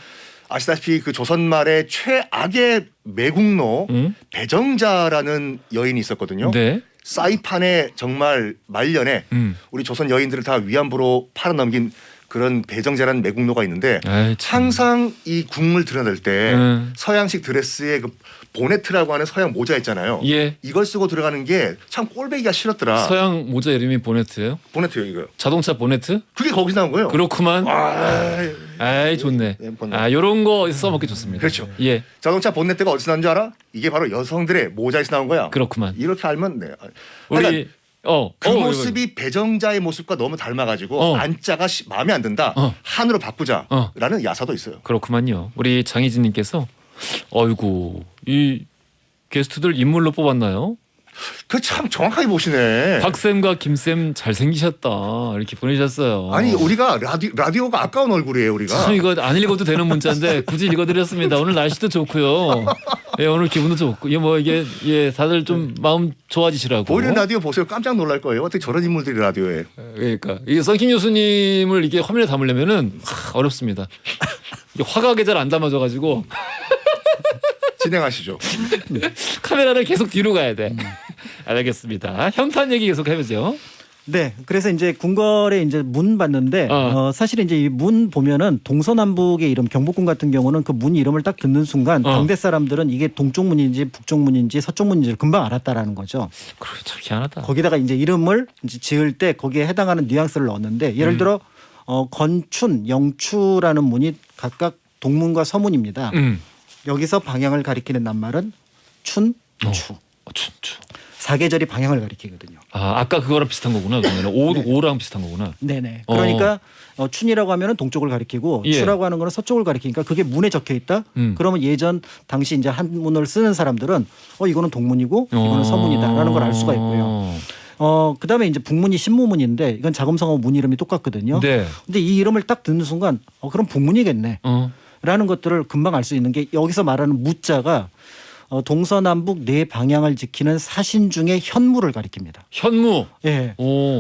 아시다시피 그 조선 말에 최악의 매국노 배정자라는 여인이 있었거든요. 네. 사이판에 정말 말년에 우리 조선 여인들을 다 위안부로 팔아넘긴 그런 배정자라는 매국노가 있는데 항상 이 궁을 드러낼 때 서양식 드레스에 그 보네트라고 하는 서양 모자 있잖아요. 예. 이걸 쓰고 들어가는 게 참 꼴배기가 싫었더라. 서양 모자 이름이 보네트예요? 보네트요 이거. 자동차 보네트? 그게 거기서 나온 거예요. 그렇구만. 좋네. 요런 거 써먹기 좋습니다. 그렇죠. 예. 자동차 본네트가 어디서 나온 줄 알아? 이게 바로 여성들의 모자에서 나온 거야. 그렇구만. 이렇게 알면 네. 우리 그 모습이 배정자의 모습과 너무 닮아가지고 안자가 마음에 안 든다. 한으로 바꾸자라는 야사도 있어요. 그렇구만요. 우리 장희진님께서 어이구 이 게스트들 인물로 뽑았나요? 그 참 정확하게 보시네. 박쌤과 김쌤 잘생기셨다 이렇게 보내주셨어요. 아니 우리가 라디오가 아까운 얼굴이에요 우리가. 참 이거 안 읽어도 되는 문자인데 굳이 읽어드렸습니다. 오늘 날씨도 좋고요. 예, 오늘 기분도 좋고 이게 다들 좀 마음 좋아지시라고. 보이는 라디오 보세요. 깜짝 놀랄 거예요. 어떻게 저런 인물들이 라디오에. 그러니까 이게 썬킴 교수님을 이게 화면에 담으려면은 어렵습니다. 이게 화각에 잘 안 담아져가지고. 진행하시죠. 카메라를 계속 뒤로 가야 돼. 알겠습니다. 현판 얘기 계속 해보죠. 네, 그래서 이제 궁궐에 이제 문 봤는데 사실 이제 이 문 보면은 동서남북의 이름 경복궁 같은 경우는 그 문 이름을 딱 듣는 순간 당대 사람들은 이게 동쪽 문인지 북쪽 문인지 서쪽 문인지를 금방 알았다라는 거죠. 그래 참 희한하다. 거기다가 이제 이름을 이제 지을 때 거기에 해당하는 뉘앙스를 넣었는데 예를 들어 건춘, 영추라는 문이 각각 동문과 서문입니다. 여기서 방향을 가리키는 낱말은 춘, 추. 춘추. 사계절이 방향을 가리키거든요. 아까 그거랑 비슷한 거구나. 그러면 오랑 비슷한 거구나. 네네. 그러니까 춘이라고 하면은 동쪽을 가리키고 추라고 하는 거는 서쪽을 가리키니까 그게 문에 적혀 있다. 그러면 예전 당시 이제 한문을 쓰는 사람들은 이거는 동문이고 이거는 서문이다라는 걸 알 수가 있고요. 그다음에 이제 북문이 신무문인데 이건 자금성하고 문 이름이 똑같거든요. 네. 근데 이 이름을 딱 듣는 순간 그럼 북문이겠네. 라는 것들을 금방 알 수 있는 게 여기서 말하는 무자가 동서남북 네 방향을 지키는 사신 중에 현무를 가리킵니다. 현무. 예.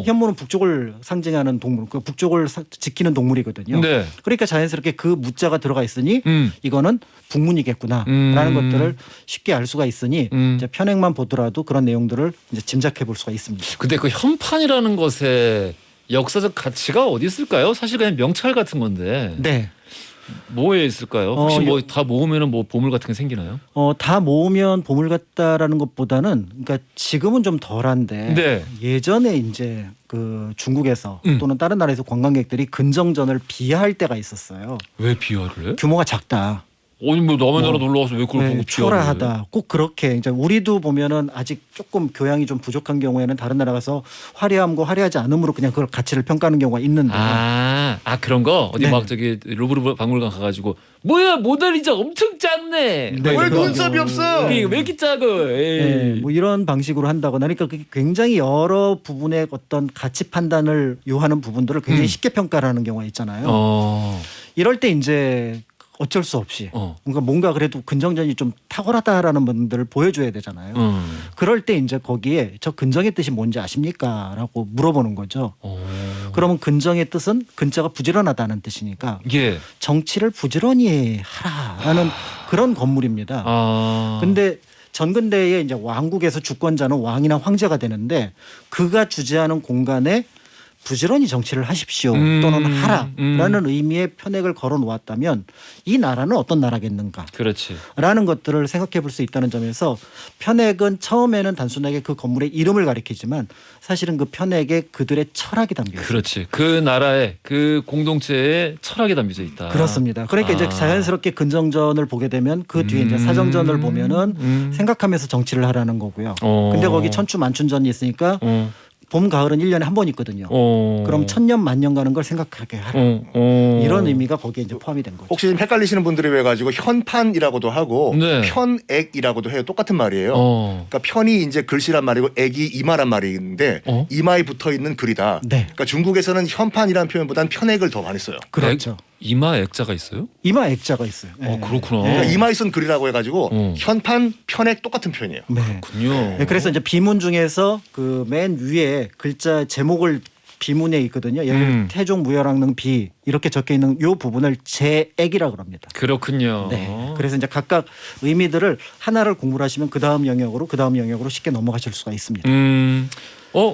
현무는 북쪽을 상징하는 동물, 그 북쪽을 지키는 동물이거든요. 네. 그러니까 자연스럽게 그 무자가 들어가 있으니 이거는 북문이겠구나라는 것들을 쉽게 알 수가 있으니 이제 편행만 보더라도 그런 내용들을 이제 짐작해 볼 수가 있습니다. 근데 그 현판이라는 것의 역사적 가치가 어디 있을까요? 사실 그냥 명찰 같은 건데. 네. 뭐에 있을까요? 혹시 뭐 다 모으면은 뭐 보물 같은 게 생기나요? 다 모으면 보물 같다라는 것보다는 그러니까 지금은 좀 덜한데 네. 예전에 이제 그 중국에서 또는 다른 나라에서 관광객들이 근정전을 비하할 때가 있었어요. 왜 비하를 해? 규모가 작다. 아니 뭐 남의 나라 놀러 와서 왜 그걸 보고 초라하다. 꼭 그렇게 이제 우리도 보면은 아직 조금 교양이 좀 부족한 경우에는 다른 나라 가서 화려함과 화려하지 않음으로 그냥 그걸 가치를 평가하는 경우가 있는데. 그런 거 어디 네. 막 저기 루브르 박물관 가가지고 뭐야 모나리자 엄청 작네. 네, 왜 그런 눈썹이 경우. 없어? 왜 이렇게 작아? 네, 에이. 뭐 이런 방식으로 한다거나 그러니까 그게 굉장히 여러 부분의 어떤 가치 판단을 요하는 부분들을 굉장히 쉽게 평가를 하는 경우가 있잖아요. 이럴 때 이제 어쩔 수 없이 뭔가 그래도 근정전이 좀 탁월하다라는 분들을 보여줘야 되잖아요. 그럴 때 이제 거기에 저 근정의 뜻이 뭔지 아십니까? 라고 물어보는 거죠. 그러면 근정의 뜻은 근자가 부지런하다는 뜻이니까 예. 정치를 부지런히 하라라는 그런 건물입니다. 근데 전근대에 이제 왕국에서 주권자는 왕이나 황제가 되는데 그가 주재하는 공간에 부지런히 정치를 하십시오 또는 하라라는 의미의 편액을 걸어 놓았다면 이 나라는 어떤 나라겠는가? 그렇지. 라는 것들을 생각해 볼 수 있다는 점에서 편액은 처음에는 단순하게 그 건물의 이름을 가리키지만 사실은 그 편액에 그들의 철학이 담겨 있습니다. 그렇지. 그 나라의 그 공동체에 철학이 담겨져 있다. 그렇습니다. 그러니까 이제 자연스럽게 근정전을 보게 되면 그 뒤에 이제 사정전을 보면은 생각하면서 정치를 하라는 거고요. 근데 거기 천추 만춘전이 있으니까 봄 가을은 1년에 한 번 있거든요. 그럼 천년 만년 가는 걸 생각하게 하라. 이런 의미가 거기에 이제 포함이 된 거죠. 혹시 좀 헷갈리시는 분들이 왜 가지고 현판이라고도 하고 네. 편액이라고도 해요. 똑같은 말이에요. 그러니까 편이 이제 글씨란 말이고 액이 이마란 말인데 이마에 붙어 있는 글이다. 네. 그러니까 중국에서는 현판이라는 표현보다는 편액을 더 많이 써요. 그렇죠. 이마 액자가 있어요? 이마 액자가 있어요. 그렇구나. 그러니까 이마에 쓴 글이라고 해가지고 현판, 편액 똑같은 표현이에요. 네. 그렇군요. 네, 그래서 이제 비문 중에서 그 맨 위에 글자 제목을 비문에 있거든요. 여기 태종 무열왕릉 비 이렇게 적혀 있는 이 부분을 제액이라고 합니다. 그렇군요. 네. 그래서 이제 각각 의미들을 하나를 공부를 하시면 그 다음 영역으로 쉽게 넘어가실 수가 있습니다.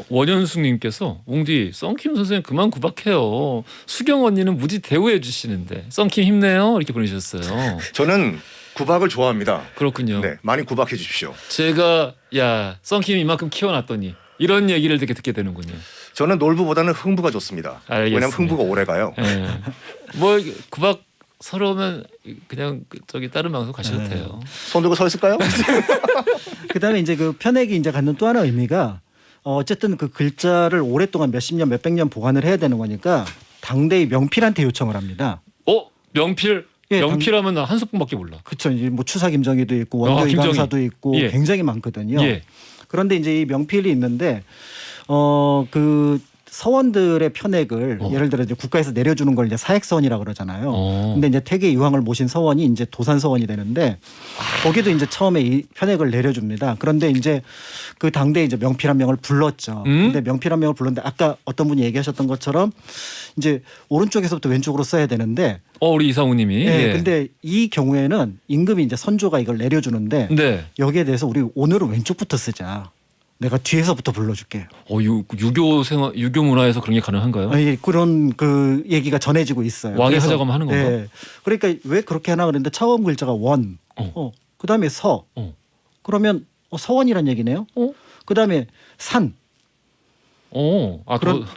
원현숙님께서 웅디 썬킴 선생님 그만 구박해요. 수경 언니는 무지 대우해 주시는데 썬킴 힘내요 이렇게 보내주셨어요. 저는 구박을 좋아합니다. 그렇군요. 네, 많이 구박해 주십시오. 제가 야 썬킴 이만큼 키워놨더니 이런 얘기를 듣게 되는군요. 저는 놀부보다는 흥부가 좋습니다. 알겠습니다. 왜냐하면 흥부가 오래 가요. 네. 뭐 구박 서러우면 그냥 저기 다른 방송 가셔도 돼요. 손 들고 서 있을까요? 그다음에 이제 그 편액이 이제 갖는 또 하나 의미가 어쨌든 그 글자를 오랫동안 몇십 년, 몇백 년 보관을 해야 되는 거니까 당대의 명필한테 요청을 합니다. 명필? 예, 명필하면 한석봉밖에 몰라. 그렇죠. 이제 뭐 추사 김정희도 있고 원조 김정희. 이강사도 있고 예. 굉장히 많거든요. 예. 그런데 이제 이 명필이 있는데 그 서원들의 편액을 예를 들어 이제 국가에서 내려주는 걸 이제 사액서원이라고 그러잖아요. 근데 이제 태계 이황을 모신 서원이 이제 도산서원이 되는데 거기도 이제 처음에 이 편액을 내려줍니다. 그런데 이제 그 당대 이제 명필 한 명을 불렀죠. 근데 명필 한 명을 불렀는데 아까 어떤 분이 얘기하셨던 것처럼 이제 오른쪽에서부터 왼쪽으로 써야 되는데 우리 이상우님이. 네, 근데 이 경우에는 임금이 이제 선조가 이걸 내려주는데 네. 여기에 대해서 우리 오늘은 왼쪽부터 쓰자. 내가 뒤에서부터 불러줄게. 유교 문화에서 그런 게 가능한가요? 아니, 그런 그 얘기가 전해지고 있어요. 왕이 그래서, 하자고 하면 하는 건가? 네. 그러니까 왜 그렇게 하나 그랬는데 처음 글자가 원, 그다음에 서. 그러면 서원이란 얘기네요. 그다음에 산.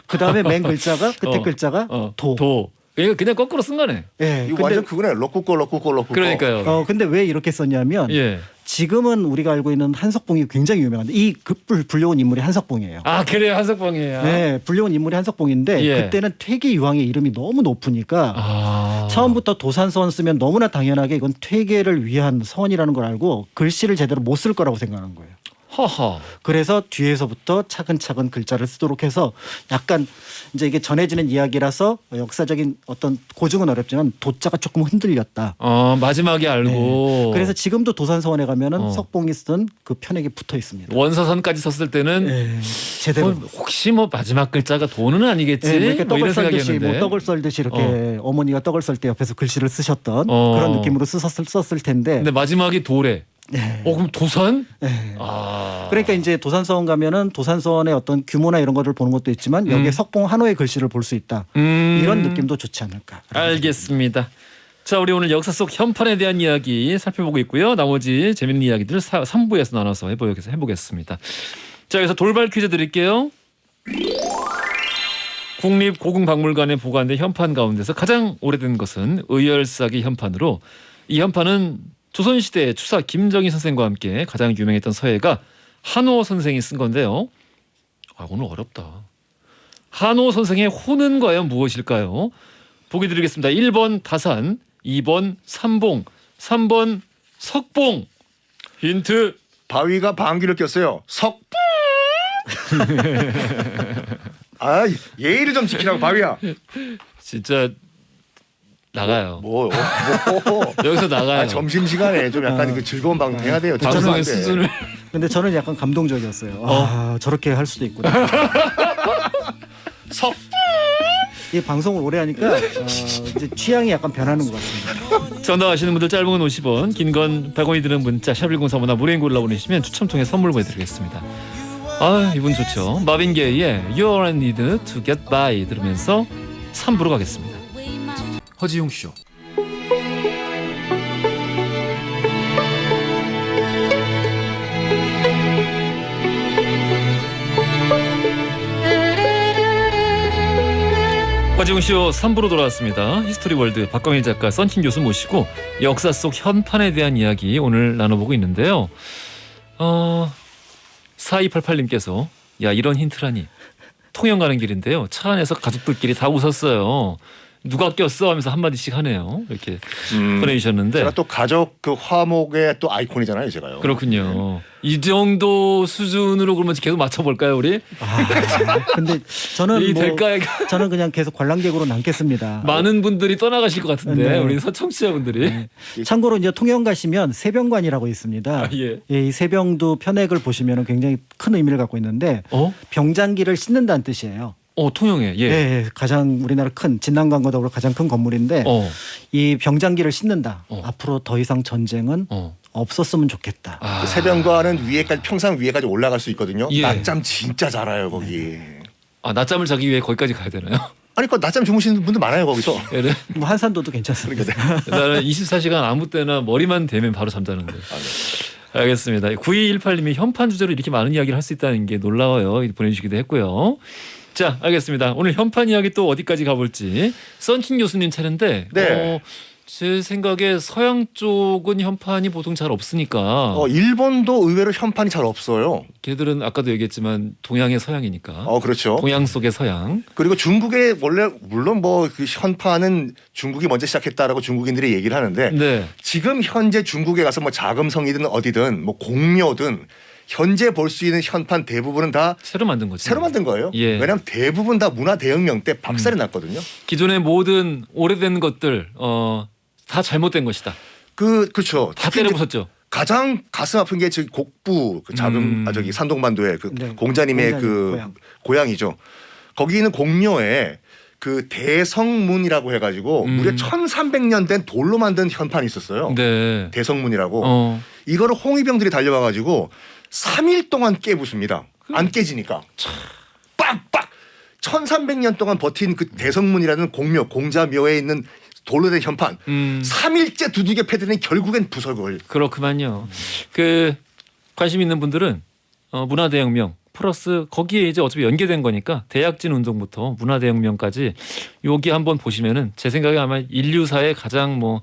그다음에 맨 글자가 끝에 글자가 도. 그냥 거꾸로 쓴 거네. 예. 이거 완전 그거네. 럭꾸꺼. 그러니까요. 근데 왜 이렇게 썼냐면 예. 지금은 우리가 알고 있는 한석봉이 굉장히 유명한데 이 불려온 인물이 한석봉이에요. 그래요. 한석봉이에요. 네, 불려온 인물이 한석봉인데 예. 그때는 퇴계 유황의 이름이 너무 높으니까 처음부터 도산서원 쓰면 너무나 당연하게 이건 퇴계를 위한 서원이라는 걸 알고 글씨를 제대로 못 쓸 거라고 생각하는 거예요. 하하. 그래서 뒤에서부터 차근차근 글자를 쓰도록 해서 약간 이제 이게 전해지는 이야기라서 역사적인 어떤 고증은 어렵지만 도자가 조금 흔들렸다. 마지막에 알고. 네. 그래서 지금도 도산서원에 가면은 석봉이 쓴 그 편액이 붙어 있습니다. 원서선까지 썼을 때는 네. 제대로. 혹시 뭐 마지막 글자가 도는 아니겠지? 네, 이렇게 뭐 떡을 이런 썰듯이 생각이었는데. 떡을 썰듯이 이렇게 어머니가 떡을 썰 때 옆에서 글씨를 쓰셨던 그런 느낌으로 썼을 텐데. 근데 마지막이 도래. 네. 그럼 도산? 네. 그러니까 이제 도산서원 가면은 도산서원의 어떤 규모나 이런 거를 보는 것도 있지만 여기에 석봉 한호의 글씨를 볼 수 있다. 이런 느낌도 좋지 않을까. 알겠습니다. 자, 우리 오늘 역사 속 현판에 대한 이야기 살펴보고 있고요. 나머지 재밌는 이야기들 3부에서 나눠서 해보겠습니다. 자, 여기서 돌발 퀴즈 드릴게요. 국립고궁박물관에 보관된 현판 가운데서 가장 오래된 것은 의열사기 현판으로 이 현판은 조선시대 추사 김정희 선생과 함께 가장 유명했던 서예가 한호 선생이 쓴 건데요. 오늘 어렵다. 한호 선생의 호는 과연 무엇일까요? 보기 드리겠습니다. 1번 다산, 2번 삼봉, 3번 석봉. 힌트. 바위가 방귀를 꼈어요. 석봉. 아, 예의를 좀 지키라고 바위야. 진짜 나가요. 뭐. 여기서 나가요. 점심 시간에 좀 약간 그 즐거운 방송 해야 돼요. 방송의 수준을. 근데 저는 약간 감동적이었어요. 저렇게 할 수도 있구나. 석. 이 방송을 오래 하니까 이제 취향이 약간 변하는 것 같습니다. 전화하시는 분들 짧은 건 50원, 긴 건 100원이 드는 문자 샵1035나 무료인 골라 보내시면 추첨 통해 선물 보내드리겠습니다. 이분 좋죠. 마빈 게이의 You All I Need to Get By 들으면서 3부로 가겠습니다. 허지용 쇼. 허지웅쇼 3부로 돌아왔습니다. 히스토리 월드 박광일 작가, 썬킴 교수 모시고 역사 속 현판에 대한 이야기 오늘 나눠보고 있는데요. 4288님께서 야 이런 힌트라니. 통영 가는 길인데요. 차 안에서 가족들끼리 다 웃었어요. 누가 꼈어 하면서 한마디씩 하네요. 이렇게 보내주셨는데. 제가 또 가족 그 화목의 또 아이콘이잖아요, 제가요. 그렇군요. 이 정도 수준으로 그러면 계속 맞춰볼까요, 우리? 근데 저는 이 대가에 저는 그냥 계속 관람객으로 남겠습니다. 많은 분들이 떠나가실 것 같은데 네. 우리 서청취자분들이. 네. 참고로 이제 통영 가시면 세병관이라고 있습니다. 예. 이 세병도 편액을 보시면 굉장히 큰 의미를 갖고 있는데 병장기를 씻는다는 뜻이에요. 통영에. 예. 네, 가장 우리나라 큰 진난관과 더불어 가장 큰 건물인데 이 병장기를 씻는다. 앞으로 더 이상 전쟁은 없었으면 좋겠다. 그 새병관은 위에까지 평상 위에까지 올라갈 수 있거든요. 예. 낮잠 진짜 잘해요 거기. 낮잠을 자기 위해 거기까지 가야 되나요? 아니 그 낮잠 주무시는 분들 많아요 거기서. 예, 네. 뭐 한산도도 괜찮습니다. 나는 24시간 아무 때나 머리만 대면 바로 잠자는데. 알겠습니다. 9218님이 현판 주제로 이렇게 많은 이야기를 할 수 있다는 게 놀라워요. 보내주시기도 했고요. 자, 알겠습니다. 오늘 현판 이야기 또 어디까지 가볼지. 썬킴 교수님 차례인데 네. 제 생각에 서양 쪽은 현판이 보통 잘 없으니까 일본도 의외로 현판이 잘 없어요. 걔들은 아까도 얘기했지만 동양의 서양이니까 그렇죠. 동양 속의 서양. 그리고 중국에 원래 물론 뭐 그 현판은 중국이 먼저 시작했다라고 중국인들이 얘기를 하는데 네. 지금 현재 중국에 가서 뭐 자금성이든 어디든 뭐 공묘든 현재 볼 수 있는 현판 대부분은 다 새로 만든 거죠. 새로 만든 거예요. 예. 왜냐하면 대부분 다 문화 대혁명 때 박살이 났거든요. 기존의 모든 오래된 것들 다 잘못된 것이다. 그렇죠. 다 때려 부쉈죠. 가장 가슴 아픈 게 저기 곡부 그 자금 저기 산동반도의 그 공자님의 그 고향이죠. 거기 있는 공묘에 그 대성문이라고 해가지고 무려 1300년 된 돌로 만든 현판이 있었어요. 네. 대성문이라고. 이거를 홍위병들이 달려와가지고 3일 동안 깨부숩니다. 안 깨지니까. 빡빡 1300년 동안 버틴 그 대성문이라는 공묘 공자묘에 있는 돌로 된 현판 3일째 두들겨 패더니 결국엔 부석을. 그렇구만요. 그 관심 있는 분들은 문화대혁명 플러스 거기에 이제 어차피 연계된 거니까 대약진 운동부터 문화대혁명까지 여기 한번 보시면은 제 생각에 아마 인류사의 가장 뭐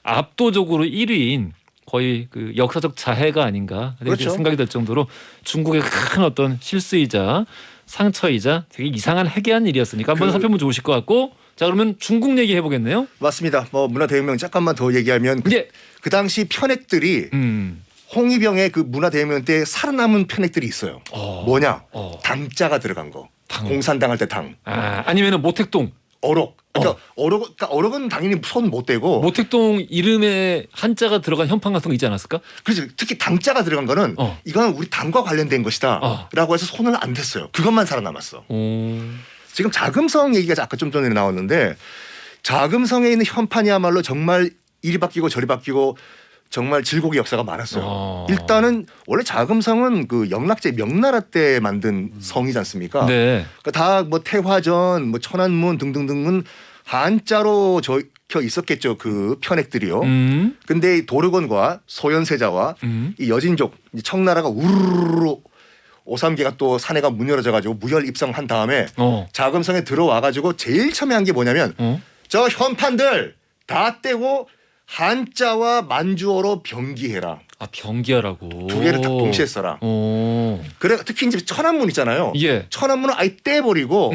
압도적으로 1위인 거의 그 역사적 자해가 아닌가 그렇죠. 생각이 들 정도로 중국의 큰 어떤 실수이자 상처이자 되게 이상한 해괴한 일이었으니까 한번 살펴보면 좋으실 것 같고. 자, 그러면 중국 얘기 해보겠네요. 맞습니다. 뭐 문화대혁명 잠깐만 더 얘기하면 그 당시 편액들이 홍위병의 그 문화대혁명 때 살아남은 편액들이 있어요. 뭐냐? 당자가 들어간 거. 공산당 할 때 당. 아니면은 모택동. 어록. 그러니까 어록은 당연히 손 못 대고. 모택동 이름에 한자가 들어간 현판 같은 거 있지 않았을까? 그렇죠. 특히 당자가 들어간 거는 이건 우리 당과 관련된 것이다라고 해서 손을 안 댔어요. 그것만 살아남았어. 지금 자금성 얘기가 아까 좀 전에 나왔는데 자금성에 있는 현판이야말로 정말 이리 바뀌고 저리 바뀌고 정말 질곡의 역사가 많았어요. 일단은 원래 자금성은 그 영락제 명나라 때 만든 성이지 않습니까? 네. 그러니까 다 뭐 태화전, 뭐 천안문 등등등은 한자로 적혀 있었겠죠. 그 편액들이요. 근데 이 도르건과 소현세자와 이 여진족 청나라가 우르르 오삼계가 또 사내가 문 열어져가지고 무혈 입성한 다음에 자금성에 들어와가지고 제일 처음에 한 게 뭐냐면 저 현판들 다 떼고 한자와 만주어로 병기해라. 아 병기하라고. 두 개를 다 동시에 써라. 그래 특히 이제 천안문 있잖아요. 예. 천안문은 아예 떼버리고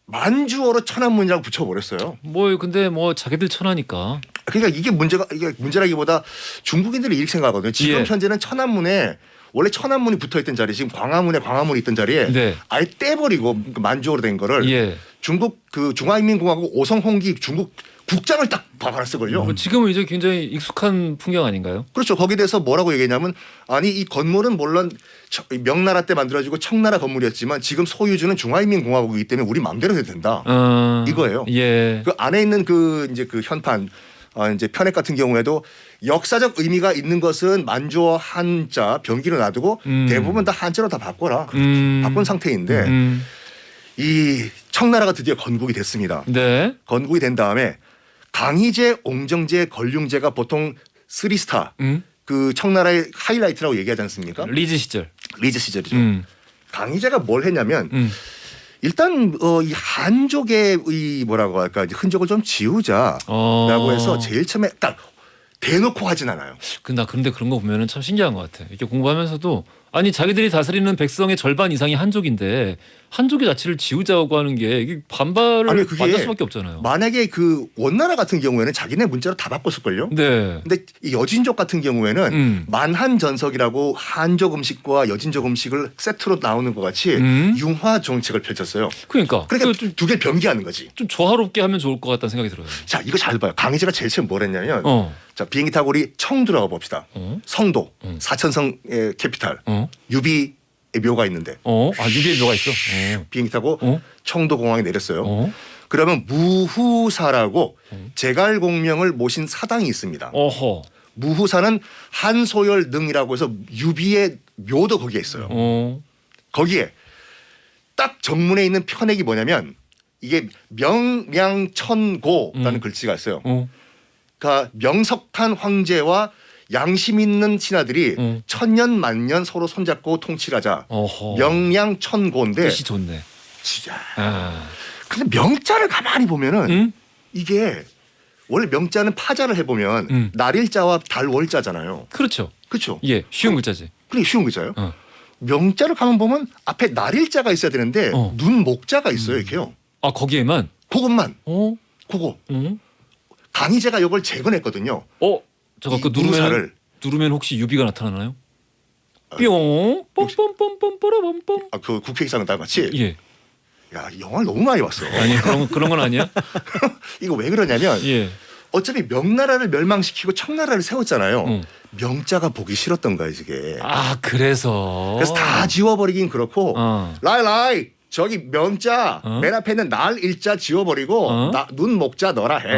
만주어로 천안문이라고 붙여버렸어요. 뭐 근데 뭐 자기들 천하니까. 그러니까 이게 문제라기보다 중국인들이 이렇게 생각하거든요. 지금 예. 현재는 천안문에 원래 천안문이 붙어있던 자리 지금 광화문이 있던 자리에 네. 아예 떼버리고 만주어로 된 거를 예. 중국 그 중화인민공화국 오성홍기 중국 국장을 딱 박아놨을걸요. 뭐 지금은 이제 굉장히 익숙한 풍경 아닌가요? 그렇죠. 거기에 대해서 뭐라고 얘기했냐면 아니 이 건물은 물론 명나라 때 만들어지고 청나라 건물이었지만 지금 소유주는 중화인민공화국이기 때문에 우리 마음대로 해도 된다. 이거예요. 예. 그 안에 있는 그 이제 그 현판 이제 편액 같은 경우에도 역사적 의미가 있는 것은 만주어 한자 병기를 놔두고 대부분 다 한자로 다 바꿔라. 바꾼 상태인데 이 청나라가 드디어 건국이 됐습니다. 네. 건국이 된 다음에 강희제, 옹정제, 걸륭제가 보통 3스타 그 청나라의 하이라이트라고 얘기하지 않습니까? 리즈 시절. 리즈 시절이죠. 강희제가 뭘 했냐면 일단 이 한족의 이 뭐라고 할까 이제 흔적을 좀 지우자라고 해서 제일 처음에 딱 대놓고 하진 않아요. 그런데 그런 거 보면은 참 신기한 것 같아. 이렇게 공부하면서도 아니 자기들이 다스리는 백성의 절반 이상이 한족인데 한족의 자치를 지우자고 하는 게 이게 반발을 아니, 그게 받을 수밖에 없잖아요. 만약에 그 원나라 같은 경우에는 자기네 문자로 다 바꿨을걸요. 네. 근데 이 여진족 같은 경우에는 만한전석이라고 한족 음식과 여진족 음식을 세트로 나오는 것 같이 융화 정책을 펼쳤어요. 그러니까 두 개 병기하는 거지. 좀 조화롭게 하면 좋을 것 같다는 생각이 들어요. 자 이거 잘 봐요. 강희제가 제일 처음 뭘 했냐면 자 비행기 타고 우리 청두라고 봅시다. 성도 사천성의 캐피탈 유비의 묘가 있는데 유비의 묘가 있어. 비행기 타고 청도공항에 내렸어요. 그러면 무후사라고 제갈공명을 모신 사당이 있습니다. 어허. 무후사는 한소열 능이라고 해서 유비의 묘도 거기에 있어요. 거기에 딱 정문에 있는 편액이 뭐냐면 이게 명량천고라는 글씨가 있어요. 그러니까 명석한 황제와 양심 있는 신하들이 천년 만년 서로 손잡고 통치하자. 명량천고인데 뜻이 좋네. 진짜. 근데 명자를 가만히 보면은 이게 원래 명자는 파자를 해보면 날일자와 달월자잖아요. 그렇죠. 그렇죠. 예, 쉬운 글자지. 그게 쉬운 글자예요. 명자를 가만 보면 앞에 날일자가 있어야 되는데 눈목자가 있어요. 이렇게요. 아 거기에만. 그것만. 그거. 강희제가 이걸 재건했거든요. 잠깐 그 누르사를 누르면 혹시 유비가 나타나나요? 뿅 뽐뽐뽐뽐 뽀라뽐뽐. 그 국회의사는 다 같이. 예. 야 영화를 너무 많이 봤어. 아니 그런 건 아니야? 이거 왜 그러냐면 예. 어차피 명나라를 멸망시키고 청나라를 세웠잖아요. 명자가 보기 싫었던 거야 이게. 아 그래서 다 지워버리긴 그렇고 라이 저기 명자 맨 앞에 있는 날 일자 지워버리고 눈 목자 넣어라 해.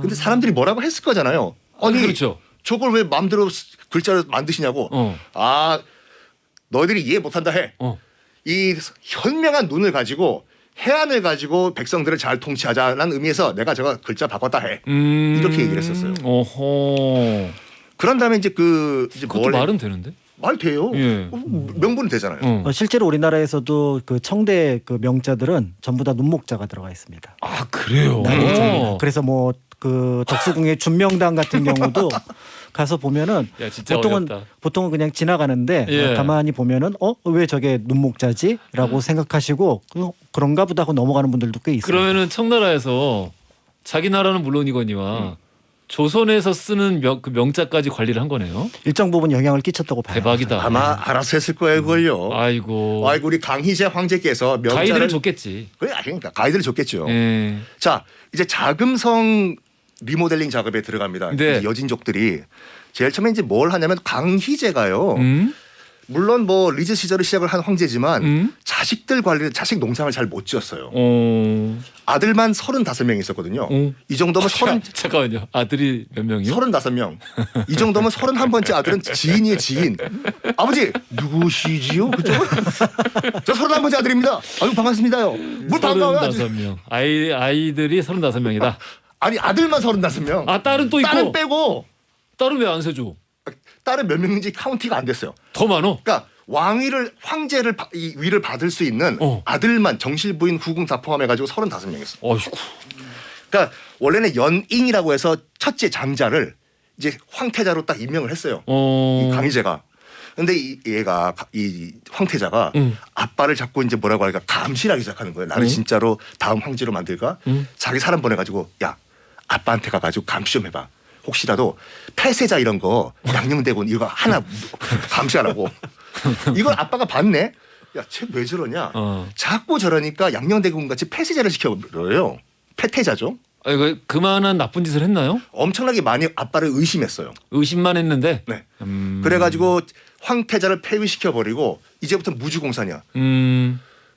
근데 사람들이 뭐라고 했을 거잖아요. 아니 그렇죠. 저걸 왜 마음대로 글자를 만드시냐고. 너희들이 이해 못한다 해. 이 현명한 눈을 가지고 해안을 가지고 백성들을 잘 통치하자라는 의미에서 내가 저거 글자 바꿨다 해. 이렇게 얘기를 했었어요. 그런 다음에 이제 이제 그것도 말은 되는데? 말 돼요. 예. 명분이 되잖아요. 실제로 우리나라에서도 그 청대 그 명자들은 전부 다 눈목자가 들어가 있습니다. 아 그래요. 그래서 뭐 그 덕수궁의 준명당 같은 경우도 가서 보면은 야, 진짜 어렵다. 보통은 그냥 지나가는데 예. 가만히 보면은 왜 저게 눈목자지라고 생각하시고 그런가 보다 하고 넘어가는 분들도 꽤 있어요. 그러면은 청나라에서 자기 나라는 물론이거니와 조선에서 쓰는 그 명자까지 관리를 한 거네요. 일정 부분 영향을 끼쳤다고 봐요. 대박이다. 아마 알아서 했을 거예요, 그걸요. 아이고. 우리 강희제 황제께서 명자를 가이드를 줬겠지. 그러니까 가이드를 줬겠죠. 예. 자, 이제 자금성 리모델링 작업에 들어갑니다. 네. 이제 여진족들이 제일 처음에 이제 뭘 하냐면 강희제가요. 물론 뭐 리즈 시절을 시작을 한 황제지만 자식들 관리를 자식 농상을 잘 못 지었어요. 아들만 35명 있었거든요. 이 정도면 잠깐만요. 아들이 몇 명이요? 35명. 이 정도면 31번째 아들은 지인이에요, 지인. 아버지 누구시지요? 그죠? 저 31번째 아들입니다. 아유 반갑습니다요. 뭘 반가워요? 35명. 아이들이 35명이다. 아니 아들만 35명. 아 딸은 또 있고. 딸은 빼고. 딸은 왜 안 세줘? 딸은 몇 명인지 카운티가 안 됐어요. 더 많어? 그러니까 황제를 이 위를 받을 수 있는 아들만 정실부인 후궁 다 포함해가지고 35명이었어. 어이구. 그러니까 원래는 연잉이라고 해서 첫째 장자를 이제 황태자로 딱 임명을 했어요. 이 강희제가. 근데 이 황태자가 아빠를 자꾸 이제 뭐라고 할까 감시하기 시작하는 거예요. 나를 진짜로 다음 황제로 만들까? 자기 사람 보내가지고 야 아빠한테 가가지고 감시 좀 해봐. 혹시라도 폐세자 이런 거 양녕대군 이거 하나 감시하라고. 이걸 아빠가 봤네. 야, 쟤 왜 저러냐? 자꾸 저러니까 양녕대군 같이 폐세자를 시켜버려요. 폐태자죠. 아, 이거 그만한 나쁜 짓을 했나요? 엄청나게 많이 아빠를 의심했어요. 의심만 했는데. 네. 그래가지고 황태자를 폐위시켜버리고 이제부터 무주공산이야.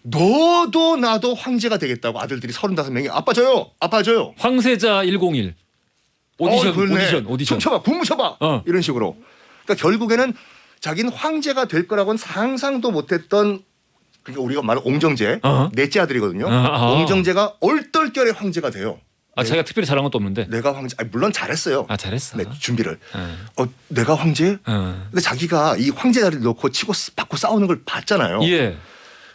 너도 나도 황제가 되겠다고 아들들이 35명이 아빠 줘요. 아빠 줘요. 황세자 101. 오디션. 춤춰봐. 군무 쳐봐. 이런 식으로. 그러니까 결국에는 자기는 황제가 될 거라고는 상상도 못했던 그러니까 우리가 말하는 옹정제 넷째 아들이거든요. 옹정제가 얼떨결에 황제가 돼요. 아, 자기가 특별히 잘한 것도 없는데. 내가 황제. 아니, 물론 잘했어요. 아, 잘했어. 네, 준비를. 내가 황제? 근데 자기가 이 황제 자리를 놓고 치고 받고 싸우는 걸 봤잖아요. 예.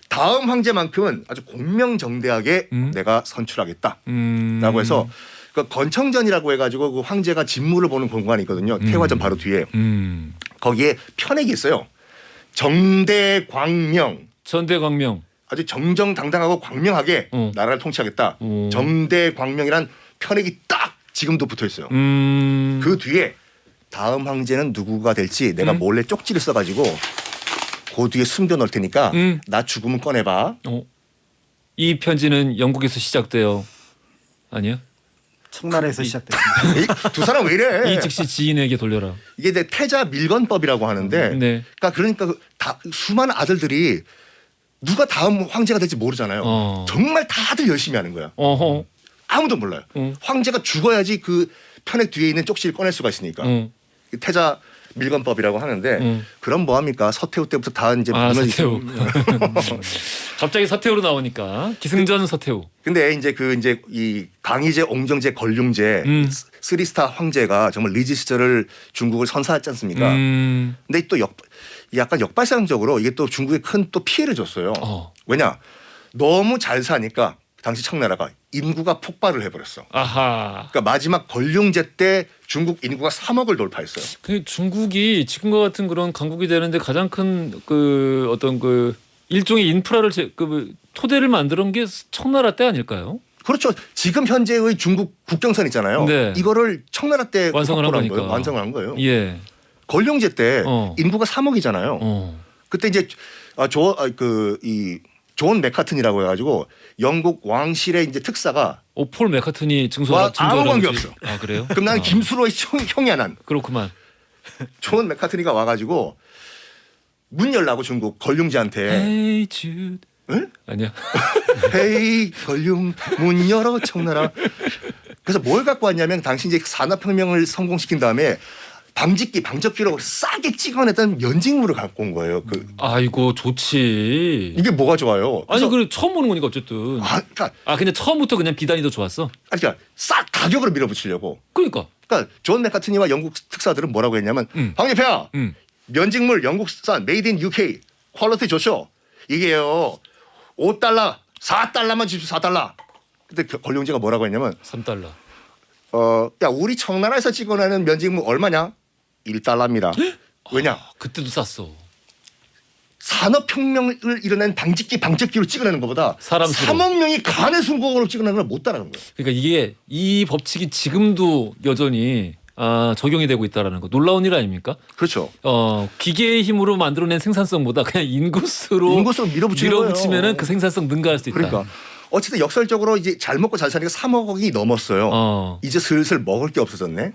다음 황제만큼은 아주 공명정대하게 내가 선출하겠다라고 해서 그 건청전이라고 해가지고 그 황제가 진무를 보는 공간이 있거든요. 태화전 바로 뒤에. 거기에 편액이 있어요. 정대광명. 전대광명. 아주 정정당당하고 광명하게 나라를 통치하겠다. 정대광명이란 편액이 딱 지금도 붙어 있어요. 그 뒤에 다음 황제는 누구가 될지 내가 몰래 쪽지를 써가지고 그 뒤에 숨겨놓을 테니까 나 죽으면 꺼내봐. 이 편지는 영국에서 시작돼요. 아니야? 청나라에서 시작됐습니다. 두 사람 왜 이래? 이 즉시 지인에게 돌려라. 이게 이제 태자 밀건법이라고 하는데 네. 그러니까 수많은 아들들이 누가 다음 황제가 될지 모르잖아요. 정말 다들 열심히 하는 거야. 아무도 몰라요. 황제가 죽어야지 그 편액 뒤에 있는 쪽지를 꺼낼 수가 있으니까. 태자 밀건법이라고 하는데 그럼 뭐합니까? 서태후 때부터 다 이제 서태후. 갑자기 서태후로 나오니까 기승전 서태후. 근데 이제 이 강희제, 옹정제, 걸륭제 쓰리스타 황제가 정말 리즈 시절을 중국을 선사했지 않습니까? 근데 또 약간 역발상적으로 이게 또 중국에 큰 또 피해를 줬어요. 왜냐? 너무 잘 사니까 당시 청나라가 인구가 폭발을 해버렸어. 아하. 그러니까 마지막 걸륭제 때 중국 인구가 3억을 돌파했어요. 그 중국이 지금과 같은 그런 강국이 되는데 가장 큰 그 어떤 그 일종의 인프라를 토대를 만드는 게 청나라 때 아닐까요? 그렇죠. 지금 현재의 중국 국경선 있잖아요. 네. 이거를 청나라 때 완성을 한 거예요. 거니까. 완성을 한 거예요. 예. 걸륭제 때 인구가 3억이잖아요. 그때 이제 존 맥카튼이라고 해가지고 영국 왕실의 이제 특사가 폴 맥카튼이 증거를 아무 관계 없어. 아, 그래요? 그럼 나는 김수로의 형이야 난. 그렇구만. 존 맥카튼이가 와가지고 문 열라고 중국 걸륭제한테. Hey Jude. 응? 아니야. 헤이 걸륭 문 열어 청나라. 그래서 뭘 갖고 왔냐면 당시 이제 산업혁명을 성공시킨 다음에 방적기로 싸게 찍어냈던 면직물을 갖고 온 거예요. 아이고 좋지. 이게 뭐가 좋아요? 아니 그래 처음 보는 거니까 어쨌든. 그러니까 그냥 처음부터 그냥 비단이 더 좋았어. 그러니까 싹 가격으로 밀어붙이려고. 그러니까 존 맥카트니와 영국 특사들은 뭐라고 했냐면 황제폐하 면직물 영국산 메이드 인 UK 퀄리티 좋죠. 이게요 5달러 4달러만 주십시오 4달러. 근데 걸륭제가 뭐라고 했냐면 3달러. 야 우리 청나라에서 찍어내는 면직물 얼마냐? 1달러입니다. 왜냐? 그때도 쌌어. 산업혁명을 이뤄낸 방적기로 찍어내는 것보다 사람 수로. 3억 명이 간의 순공으로 찍어내는 걸 못 따라가는 거예요. 그러니까 이게 이 법칙이 지금도 여전히 적용이 되고 있다라는 거 놀라운 일 아닙니까? 그렇죠. 기계의 힘으로 만들어낸 생산성보다 그냥 인구수로 밀어붙이면은 그 생산성 능가할 수 있다. 그러니까 어쨌든 역설적으로 이제 잘 먹고 잘 사니까 3억이 넘었어요. 이제 슬슬 먹을 게 없어졌네.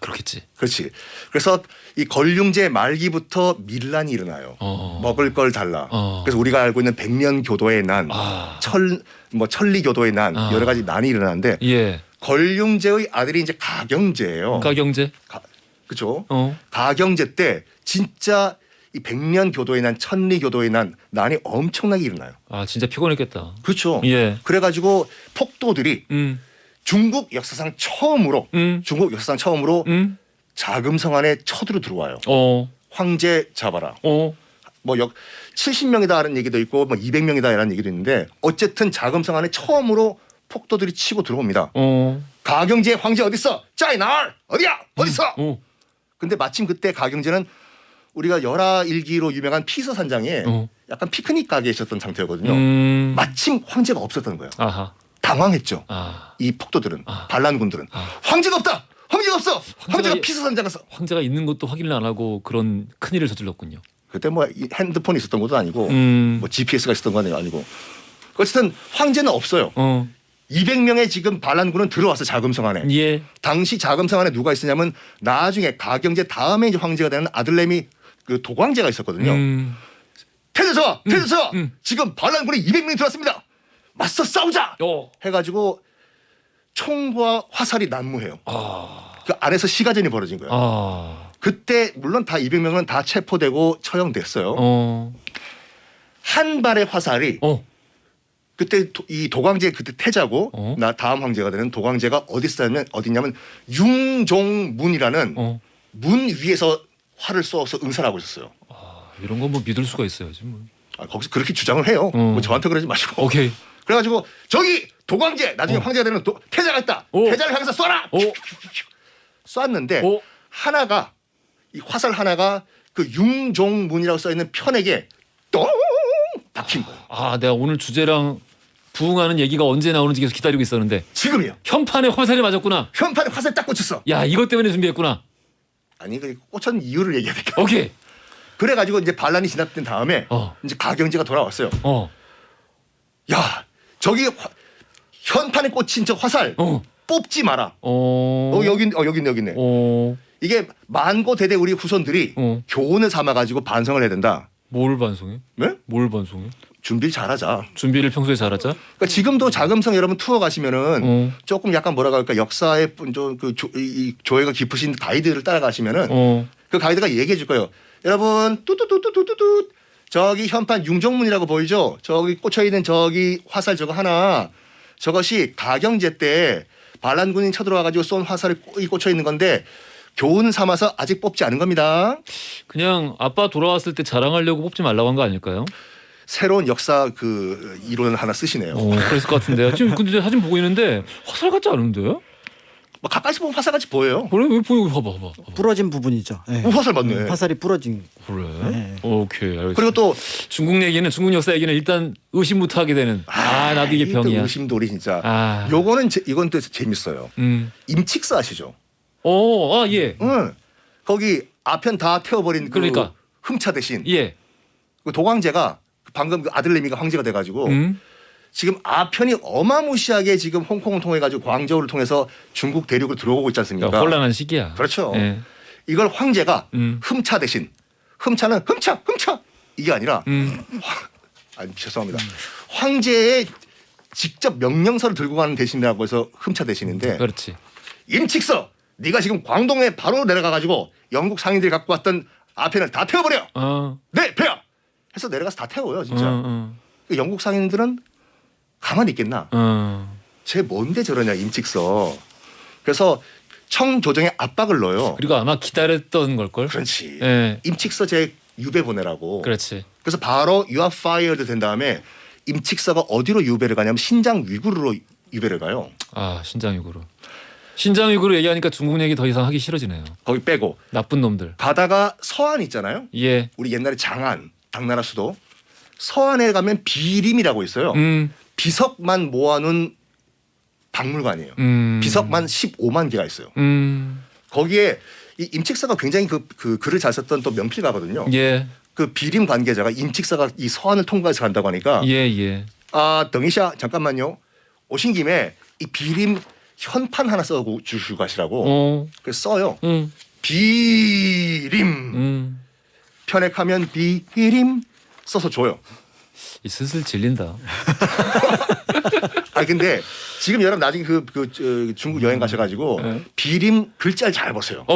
그렇겠지. 그렇지. 그래서 이 걸륭제 말기부터 밀란이 일어나요. 먹을 걸 달라. 그래서 우리가 알고 있는 백년교도의 난, 천리교도의 난 여러 가지 난이 일어나는데 예. 걸륭제의 아들이 이제 가경제예요. 가경제. 그렇죠. 가경제 때 진짜 이 백년교도의 난, 천리교도의 난이 엄청나게 일어나요. 진짜 피곤했겠다. 그렇죠. 예. 그래가지고 폭도들이 중국 역사상 처음으로 자금성 안에 쳐들어 들어와요. 황제 잡아라. 70명이다 하는 얘기도 있고 200명이다 라는 얘기도 있는데 어쨌든 자금성 안에 처음으로 폭도들이 치고 들어옵니다. 가경제 황제 어딨어? 짜이날 어디야? 어딨어? 어. 근데 마침 그때 가경제는 우리가 열하일기로 유명한 피서산장에 약간 피크닉 가게에 있었던 상태였거든요. 마침 황제가 없었던 거예요. 아하. 당황했죠. 아. 이 폭도들은 반란군들은 황제가 없다. 황제가 없어. 황제가 피서산장 갔어. 황제가 있는 것도 확인을 안 하고 그런 큰 일을 저질렀군요. 그때 뭐 핸드폰이 있었던 것도 아니고 뭐 GPS가 있었던 건 아니고 어쨌든 황제는 없어요. 200명의 지금 반란군은 들어왔어 자금성 안에. 예. 당시 자금성 안에 누가 있었냐면 나중에 가경제 다음에 이제 황제가 되는 아들내미 그 도광제가 있었거든요. 태조서 지금 반란군이 200명이 들어왔습니다. 맞서 싸우자. 해가지고 총과 화살이 난무해요. 그 안에서 시가전이 벌어진 거예요. 그때 물론 다 200명은 다 체포되고 처형됐어요. 한 발의 화살이 그때 이 도광제 그때 태자고 나 다음 황제가 되는 도광제가 어디냐면 융종문이라는 문 위에서 활을 쏘아서 응선하고 있었어요. 이런 건 뭐 믿을 수가 있어야지 뭐. 거기서 그렇게 주장을 해요. 뭐 저한테 그러지 마시고. 오케이. 그래가지고 저기 도광제 나중에 황제가 되는 태자가 있다. 태자를 향해서 쏘라. 쐈는데 하나가 이 화살 하나가 그 융종문이라고 써 있는 편에게 똥 박힌 거예요. 아, 내가 오늘 주제랑 부응하는 얘기가 언제 나오는지 계속 기다리고 있었는데 지금이요. 현판에 화살이 맞았구나. 현판에 화살 딱 꽂혔어. 야, 이것 때문에 준비했구나. 아니 그 꽂혔는 이유를 얘기해야 될까? 오케이. 그래가지고 이제 반란이 진압된 다음에 이제 가경제가 돌아왔어요. 야, 저기 현판에 꽂힌 저 화살 뽑지 마라. 여기 있네. 이게 만고 대대 우리 후손들이 교훈을 삼아가지고 반성을 해야 된다. 뭘 반성해? 네? 뭘 반성해? 준비를 잘하자. 준비를 평소에 잘하자. 그러니까 지금도 자금성 여러분 투어 가시면은 조금 약간 뭐라고 할까 역사의 좀그 조예가 깊으신 가이드를 따라가시면은 그 가이드가 얘기해 줄 거예요. 여러분 뚜뚜뚜뚜뚜뚜 저기 현판 융종문이라고 보이죠? 저기 꽂혀 있는 저기 화살 저거 하나 저것이 가경제 때 반란군이 쳐들어와가지고 쏜 화살이 꽂혀 있는 건데 교훈 삼아서 아직 뽑지 않은 겁니다. 그냥 아빠 돌아왔을 때 자랑하려고 뽑지 말라고 한 거 아닐까요? 새로운 역사 그 이론 하나 쓰시네요. 그랬을 것 같은데요. 지금 근데 사진 보고 있는데 화살 같지 않은데요? 뭐 가까이서 보면 화살같이 보여요. 그래 왜 보이고 봐봐. 부러진 부분이죠. 네. 화살 맞네. 화살이 부러진. 그래. 네. 오케이. 알겠습니다. 그리고 또 중국 얘기는 중국 역사 얘기는 일단 의심부터 하게 되는. 나도 이게 병이야. 의심돌이 진짜. 요거는 이건 또 재밌어요. 임칙서 아시죠? 예. 응. 거기 아편 다 태워버린 그러니까. 그 흠차 대신 예. 그 도광제가 방금 그 아들내미가 황제가 돼가지고 지금 아편이 어마무시하게 지금 홍콩을 통해가지고 광저우를 통해서 중국 대륙으로 들어오고 있지 않습니까? 그러니까 혼란한 시기야. 그렇죠. 예. 이걸 황제가 흠차 대신 흠차는 흠차 이게 아니라 죄송합니다. 황제의 직접 명령서를 들고 가는 대신이라고 해서 흠차 대신인데 그렇지. 임칙서 네가 지금 광동에 바로 내려가가지고 영국 상인들이 갖고 왔던 아편을 다 태워버려. 네 배야. 해서 내려가서 다 태워요 진짜. 영국 상인들은 가만히 있겠나? 쟤 뭔데 저러냐 임칙서. 그래서 청조정에 압박을 넣어요. 그리고 아마 기다렸던 걸걸. 그렇지. 예. 임칙서 제 유배 보내라고. 그렇지. 그래서 바로 you are fired 된 다음에 임칙서가 어디로 유배를 가냐면 신장 위구르로 유배를 가요. 신장 위구르. 신장 위구르 얘기하니까 중국 얘기 더 이상 하기 싫어지네요. 거기 빼고 나쁜 놈들. 가다가 서안 있잖아요. 예. 우리 옛날에 장안 당나라 수도 서안에 가면 비림이라고 있어요. 비석만 모아놓은 박물관이에요. 비석만 15만 개가 있어요. 거기에 이 임칙서가 굉장히 그 글을 잘 썼던 또 명필가거든요. 예. 그 비림 관계자가 임칙서가 이 서안을 통과해서 간다고 하니까 예. 덩이샤 잠깐만요. 오신 김에 이 비림 현판 하나 써 주시고 가시라고. 그래서 써요. 비림 편액하면 비림 써서 줘요. 슬슬 질린다. 근데 지금 여러분 나중에 중국 여행 가셔가지고 비림 글자를 잘 보세요.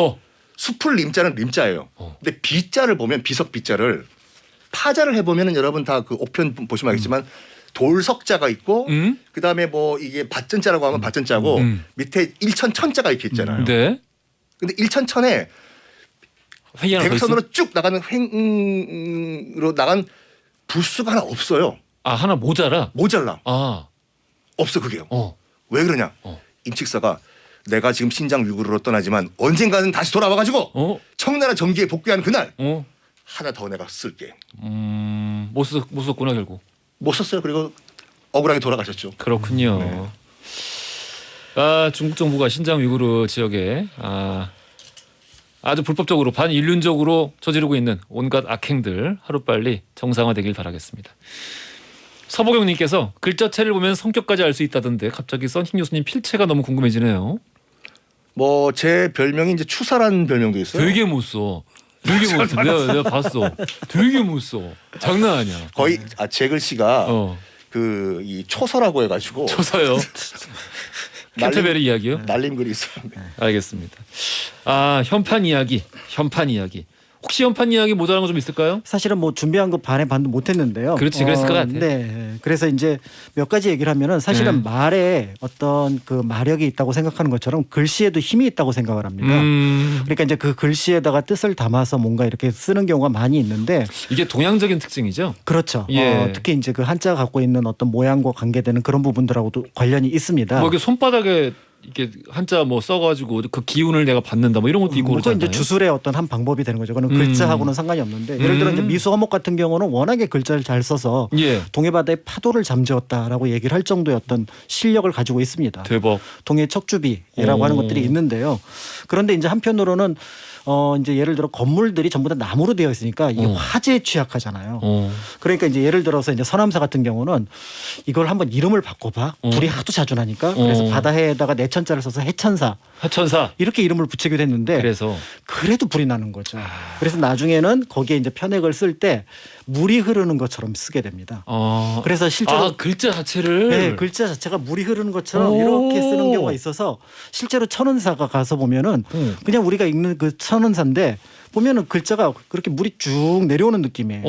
숲을 림자는 림자예요. 근데 비자를 보면 비석 비자를 파자를 해보면은 여러분 다 그 옥편 보시면 알겠지만 돌석자가 있고 그다음에 뭐 이게 밭전자라고 하면 밭전자고 밑에 일천천자가 이렇게 있잖아요. 네. 근데 일천천에 횡이 하나 더 있어? 대각선으로 쭉 나가는 횡으로 나간 부수가 하나 없어요. 하나 모자라. 모자라. 없어 그게요. 왜 그러냐? 임칙서가 내가 지금 신장 위구르로 떠나지만 언젠가는 다시 돌아와가지고 청나라 정기에 복귀하는 그날 하나 더 내가 쓸게. 못 썼구나 결국. 못 썼어요. 그리고 억울하게 돌아가셨죠. 그렇군요. 네. 중국 정부가 신장 위구르 지역에 아주 불법적으로 반인륜적으로 저지르고 있는 온갖 악행들 하루빨리 정상화되길 바라겠습니다. 서보경님께서 글자체를 보면 성격까지 알 수 있다던데 갑자기 썬킹 교수님 필체가 너무 궁금해지네요. 뭐 제 별명이 이제 추사란 별명도 있어요. 되게 못 써. 되게 못 써. 내가 봤어. 되게 못 써. 장난 아니야. 거의 제 글씨가 어. 그 이 초서라고 해가지고 초사요. 캔터베리 이야기요? 날림 글이 있어요. 알겠습니다. 현판 이야기. 혹시 현판 이야기 모자란 거 좀 있을까요? 사실은 뭐 준비한 거 반에 반도 못했는데요. 그렇지, 그랬을 것 같아. 네, 그래서 이제 몇 가지 얘기를 하면은 사실은 말에 어떤 그 마력이 있다고 생각하는 것처럼 글씨에도 힘이 있다고 생각을 합니다. 그러니까 이제 그 글씨에다가 뜻을 담아서 뭔가 이렇게 쓰는 경우가 많이 있는데 이게 동양적인 특징이죠. 그렇죠. 예. 특히 이제 그 한자가 갖고 있는 어떤 모양과 관계되는 그런 부분들하고도 관련이 있습니다. 뭐 이렇게 손바닥에 이렇게 한자 뭐 써가지고 그 기운을 내가 받는다 뭐 이런 것도 있고 그건 그러잖아요. 이제 주술의 어떤 한 방법이 되는 거죠. 그건 글자하고는 상관이 없는데 예를 들어 이제 미수화목 같은 경우는 워낙에 글자를 잘 써서 예. 동해바다의 파도를 잠재웠다라고 얘기를 할 정도의 어떤 실력을 가지고 있습니다. 대박. 동해 척주비라고 하는 것들이 있는데요. 그런데 이제 한편으로는 이제 예를 들어 건물들이 전부 다 나무로 되어 있으니까 이게 화재에 취약하잖아요. 그러니까 이제 예를 들어서 이제 서남사 같은 경우는 이걸 한번 이름을 바꿔봐. 불이 하도 자주 나니까 그래서 바다해에다가 내천자를 써서 해천사. 하천사. 이렇게 이름을 붙이기도 했는데 그래서 그래도 불이 나는 거죠. 그래서 나중에는 거기에 이제 편액을 쓸 때 물이 흐르는 것처럼 쓰게 됩니다. 그래서 실제로 글자 자체를 네, 글자 자체가 물이 흐르는 것처럼 이렇게 쓰는 경우가 있어서 실제로 천은사가 가서 보면은 그냥 우리가 읽는 그 천은사인데 보면은 글자가 그렇게 물이 쭉 내려오는 느낌이에요.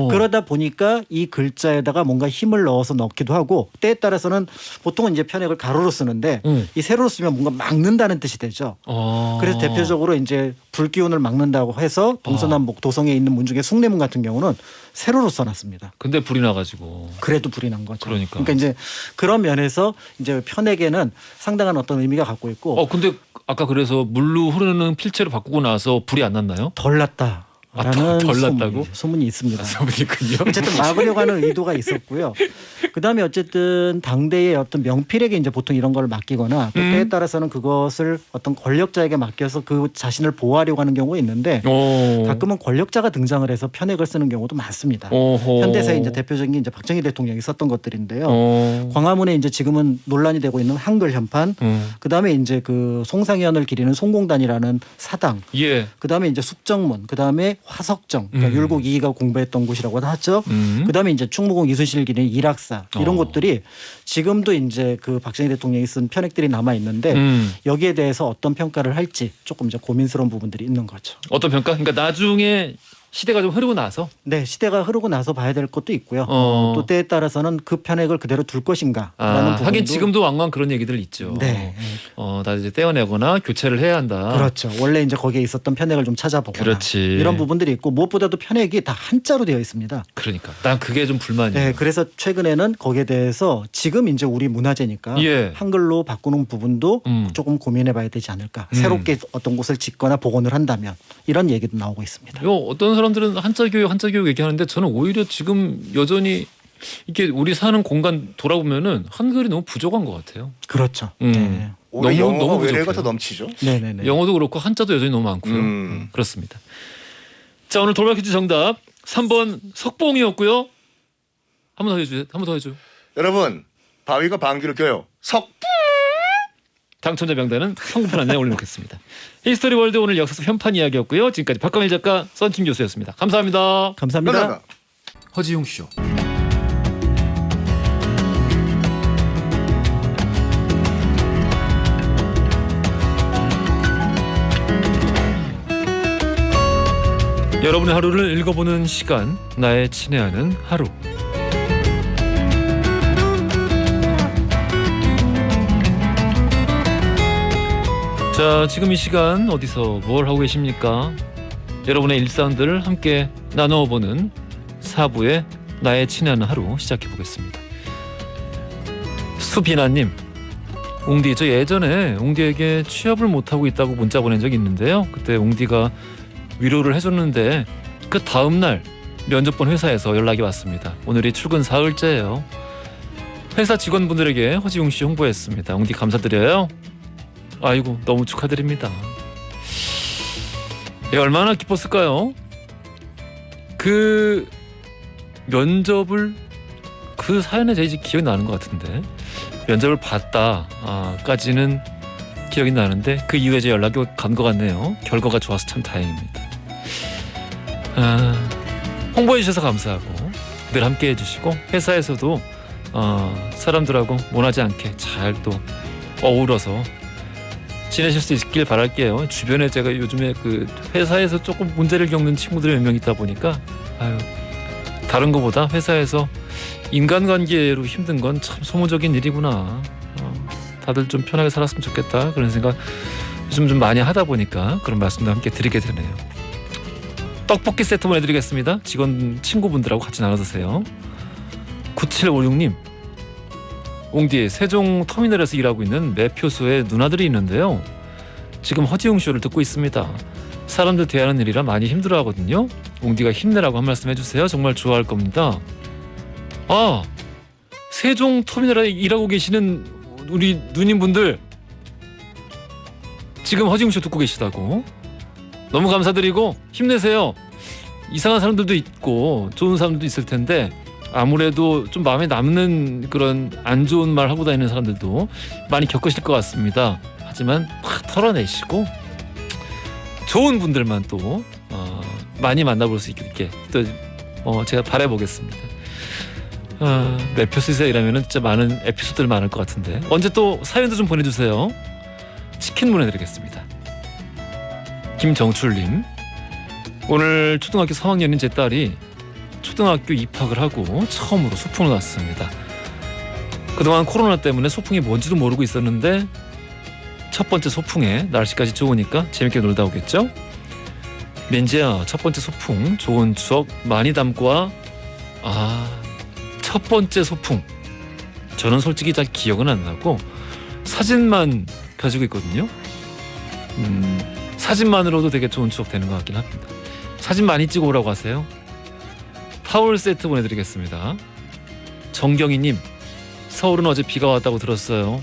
그러다 보니까 이 글자에다가 뭔가 힘을 넣어서 넣기도 하고 때에 따라서는 보통은 이제 편액을 가로로 쓰는데 이 세로로 쓰면 뭔가 막는다는 뜻이 되죠. 그래서 대표적으로 이제 불기운을 막는다고 해서 동서남북 도성에 있는 문 중에 숭례문 같은 경우는 세로로 써놨습니다. 근데 불이 나가지고 그래도 불이 난 거죠. 그러니까 이제 그런 면에서 이제 편액에는 상당한 어떤 의미가 갖고 있고. 근데 아까 그래서 물로 흐르는 필체로 바꾸고 나서 불이 안 났나요? 덜 났다라는 덜 났다고? 소문이 있습니다. 소문이군요. 어쨌든 막으려고 하는 의도가 있었고요. 그다음에 어쨌든 당대의 어떤 명필에게 이제 보통 이런 걸 맡기거나 또 때에 따라서는 그것을 어떤 권력자에게 맡겨서 그 자신을 보호하려고 하는 경우가 있는데 가끔은 권력자가 등장을 해서 편액을 쓰는 경우도 많습니다. 현대사에 이제 대표적인 게 이제 박정희 대통령이 썼던 것들인데요. 광화문에 이제 지금은 논란이 되고 있는 한글 현판, 그다음에 이제 그 송상현을 기리는 송공단이라는 사당, 예. 그다음에 이제 숙정문, 그다음에 화석정, 그러니까 율곡 이이가 공부했던 곳이라고 하죠. 그다음에 이제 충무공 이순신을 기리는 일학사 이런 곳들이 지금도 이제 그 박정희 대통령이 쓴 편액들이 남아 있는데 여기에 대해서 어떤 평가를 할지 조금 이제 고민스러운 부분들이 있는 거죠. 어떤 평가? 그러니까 나중에 시대가 좀 흐르고 나서 네, 시대가 흐르고 나서 봐야 될 것도 있고요. 또 때에 따라서는 그 편액을 그대로 둘 것인가라는 부분도 하긴 지금도 왕왕 그런 얘기들 있죠. 네. 다 이제 떼어내거나 교체를 해야 한다. 그렇죠. 원래 이제 거기에 있었던 편액을 좀 찾아보거나 그렇지. 이런 부분들이 있고 무엇보다도 편액이 다 한자로 되어 있습니다. 그러니까 난 그게 좀 불만이에요. 네, 그래서 최근에는 거기에 대해서 지금 이제 우리 문화재니까 예. 한글로 바꾸는 부분도 조금 고민해봐야 되지 않을까. 새롭게 어떤 곳을 짓거나 복원을 한다면 이런 얘기도 나오고 있습니다. 어떤 사람들은 한자 교육 얘기하는데 저는 오히려 지금 여전히 이게 우리 사는 공간 돌아보면은 한글이 너무 부족한 것 같아요. 그렇죠. 네. 오히려 영어가 부족해요. 외래가 더 넘치죠. 네네네. 영어도 그렇고 한자도 여전히 너무 많고요. 그렇습니다. 자, 오늘 돌발 퀴즈 정답 3번 석봉이었고요. 한 번 더 해주세요. 한 번 더 해줘. 여러분 바위가 방귀를 껴요. 당첨자 명단은 성공판 안내에 올려놓겠습니다. 히스토리 월드 오늘 역사 속 현판 이야기였고요. 지금까지 박광일 작가, 썬킴 교수였습니다. 감사합니다. 감사합니다. 감사합니다. 허지용 쇼. 여러분의 하루를 읽어보는 시간, 나의 친애하는 하루. 자, 지금 이 시간 어디서 뭘 하고 계십니까? 여러분의 일상들을 함께 나누어보는 4부의 나의 친애하는 하루 시작해보겠습니다. 수비나님, 웅디, 저 예전에 웅디에게 취업을 못하고 있다고 문자 보낸 적이 있는데요. 그때 웅디가 위로를 해줬는데 그 다음날 면접 본 회사에서 연락이 왔습니다. 오늘이 출근 사흘째예요. 회사 직원분들에게 허지웅 씨 홍보했습니다. 웅디 감사드려요. 아이고, 너무 축하드립니다. 얼마나 기뻤을까요? 그 면접을, 그 사연에 제 이제 기억이 나는 것 같은데, 면접을 봤다까지는 기억이 나는데 그 이후에 제 연락이 간 것 같네요. 결과가 좋아서 참 다행입니다. 홍보해 주셔서 감사하고 늘 함께 해주시고 회사에서도 사람들하고 모나지 않게 잘 또 어우러서 지내실 수 있길 바랄게요. 주변에 제가 요즘에 그 회사에서 조금 문제를 겪는 친구들이 몇 명 있다 보니까 다른 것보다 회사에서 인간관계로 힘든 건 참 소모적인 일이구나. 다들 좀 편하게 살았으면 좋겠다 그런 생각 요즘 좀 많이 하다 보니까 그런 말씀도 함께 드리게 되네요. 떡볶이 세트 보내드리겠습니다. 직원 친구분들하고 같이 나눠 드세요. 9756님, 옹디의 세종 터미널에서 일하고 있는 매표소에 누나들이 있는데요. 지금 허지웅 쇼를 듣고 있습니다. 사람들 대하는 일이라 많이 힘들어하거든요. 옹디가 힘내라고 한 말씀 해주세요. 정말 좋아할 겁니다. 세종 터미널에 일하고 계시는 우리 누님분들, 지금 허지웅 쇼 듣고 계시다고. 너무 감사드리고 힘내세요. 이상한 사람들도 있고 좋은 사람들도 있을 텐데 아무래도 좀 마음에 남는 그런 안 좋은 말 하고 다니는 사람들도 많이 겪으실 것 같습니다. 하지만 확 털어내시고 좋은 분들만 또 많이 만나볼 수 있게 또 제가 바라보겠습니다. 매표소에서 일하면 진짜 많은 에피소드들 많을 것 같은데 언제 또 사연도 좀 보내주세요. 치킨 보내드리겠습니다. 김정출님, 오늘 초등학교 3학년인 제 딸이 초등학교 입학을 하고 처음으로 소풍을 왔습니다. 그동안 코로나 때문에 소풍이 뭔지도 모르고 있었는데 첫 번째 소풍에 날씨까지 좋으니까 재밌게 놀다 오겠죠? 민지야, 첫 번째 소풍 좋은 추억 많이 담고 와. 첫 번째 소풍, 저는 솔직히 잘 기억은 안 나고 사진만 가지고 있거든요. 사진만으로도 되게 좋은 추억 되는 것 같긴 합니다. 사진 많이 찍어 오라고 하세요. 타월 세트 보내드리겠습니다. 정경희님, 서울은 어제 비가 왔다고 들었어요.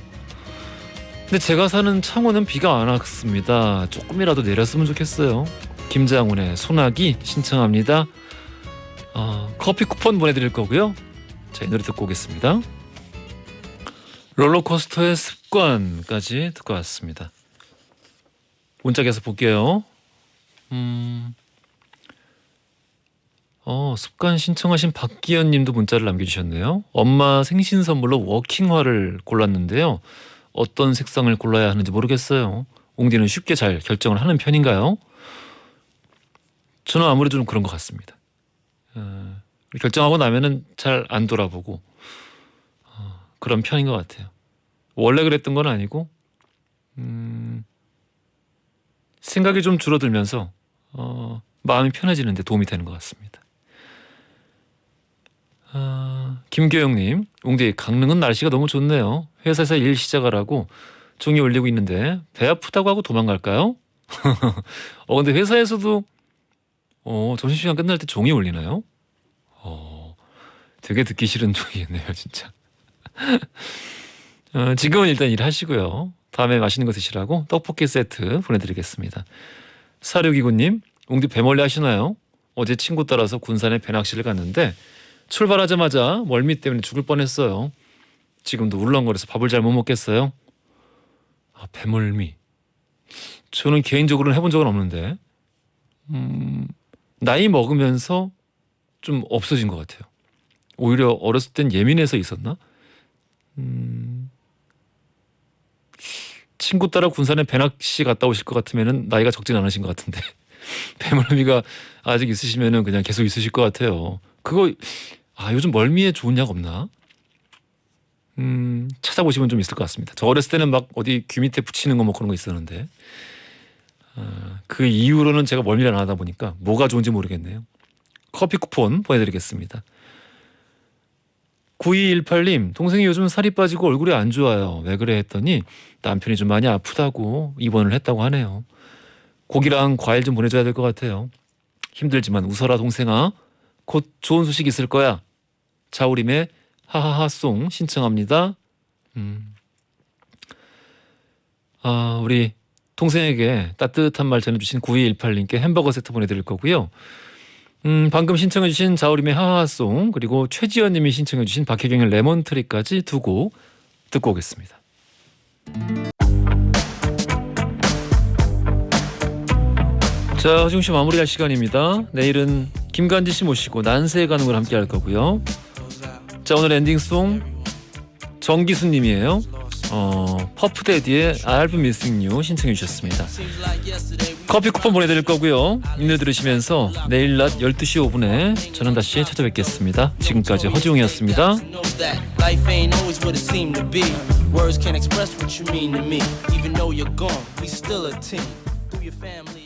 근데 제가 사는 창원은 비가 안 왔습니다. 조금이라도 내렸으면 좋겠어요. 김장훈의 소나기 신청합니다. 커피 쿠폰 보내드릴 거고요. 자, 이 노래 듣고 오겠습니다. 롤러코스터의 습관까지 듣고 왔습니다. 문자 계속 볼게요. 습관 신청하신 박기현 님도 문자를 남겨주셨네요. 엄마 생신 선물로 워킹화를 골랐는데요. 어떤 색상을 골라야 하는지 모르겠어요. 옹디는 쉽게 잘 결정을 하는 편인가요? 저는 아무래도 좀 그런 것 같습니다. 결정하고 나면은 잘 안 돌아보고 그런 편인 것 같아요. 원래 그랬던 건 아니고 생각이 좀 줄어들면서 마음이 편해지는데 도움이 되는 것 같습니다. 김교영님, 웅디 강릉은 날씨가 너무 좋네요. 회사에서 일 시작하라고 종이 올리고 있는데 배 아프다고 하고 도망갈까요? 근데 회사에서도 점심시간 끝날 때 종이 올리나요? 되게 듣기 싫은 종이겠네요, 진짜. 지금은 일단 일하시고요. 다음에 맛있는 거 드시라고 떡볶이 세트 보내드리겠습니다. 4629님, 웅디 배멀리 하시나요? 어제 친구 따라서 군산에 배낚시를 갔는데 출발하자마자 멀미 때문에 죽을 뻔했어요. 지금도 울렁거려서 밥을 잘 못 먹겠어요. 배멀미. 저는 개인적으로는 해본 적은 없는데 나이 먹으면서 좀 없어진 것 같아요. 오히려 어렸을 땐 예민해서 있었나? 친구 따라 군산에 배낚시 갔다 오실 것 같으면은 나이가 적진 않으신 것 같은데 배멀미가 아직 있으시면은 그냥 계속 있으실 것 같아요. 그거 요즘 멀미에 좋은 약 없나? 찾아보시면 좀 있을 것 같습니다. 저 어렸을 때는 막 어디 귀 밑에 붙이는 거 뭐 그런 거 있었는데 그 이후로는 제가 멀미를 안 하다 보니까 뭐가 좋은지 모르겠네요. 커피 쿠폰 보내드리겠습니다. 9218님, 동생이 요즘 살이 빠지고 얼굴이 안 좋아요. 왜 그래 했더니 남편이 좀 많이 아프다고 입원을 했다고 하네요. 고기랑 과일 좀 보내줘야 될 것 같아요. 힘들지만 웃어라 동생아. 곧 좋은 소식 있을 거야. 자우림의 하하하송 신청합니다. 우리 동생에게 따뜻한 말 전해주신 9218님께 햄버거 세트 보내드릴 거고요. 방금 신청해주신 자우림의 하하송 그리고 최지연님이 신청해주신 박혜경의 레몬트리까지 두 곡 듣고 오겠습니다. 자, 허지웅 씨 마무리할 시간입니다. 내일은 김간지 씨 모시고 난세에 가는 걸 함께 할 거고요. 자, 오늘 엔딩송 정기수님이에요. 퍼프데디의 I've been missing you 신청해 주셨습니다. 커피 쿠폰 보내드릴 거고요. 이 노래 들으시면서 내일 낮 12시 5분에 저는 다시 찾아뵙겠습니다. 지금까지 허지웅이었습니다. Life ain't always what it seemed to be. Words can't express what you mean to me. Even though you're gone, we still a team. Through your family.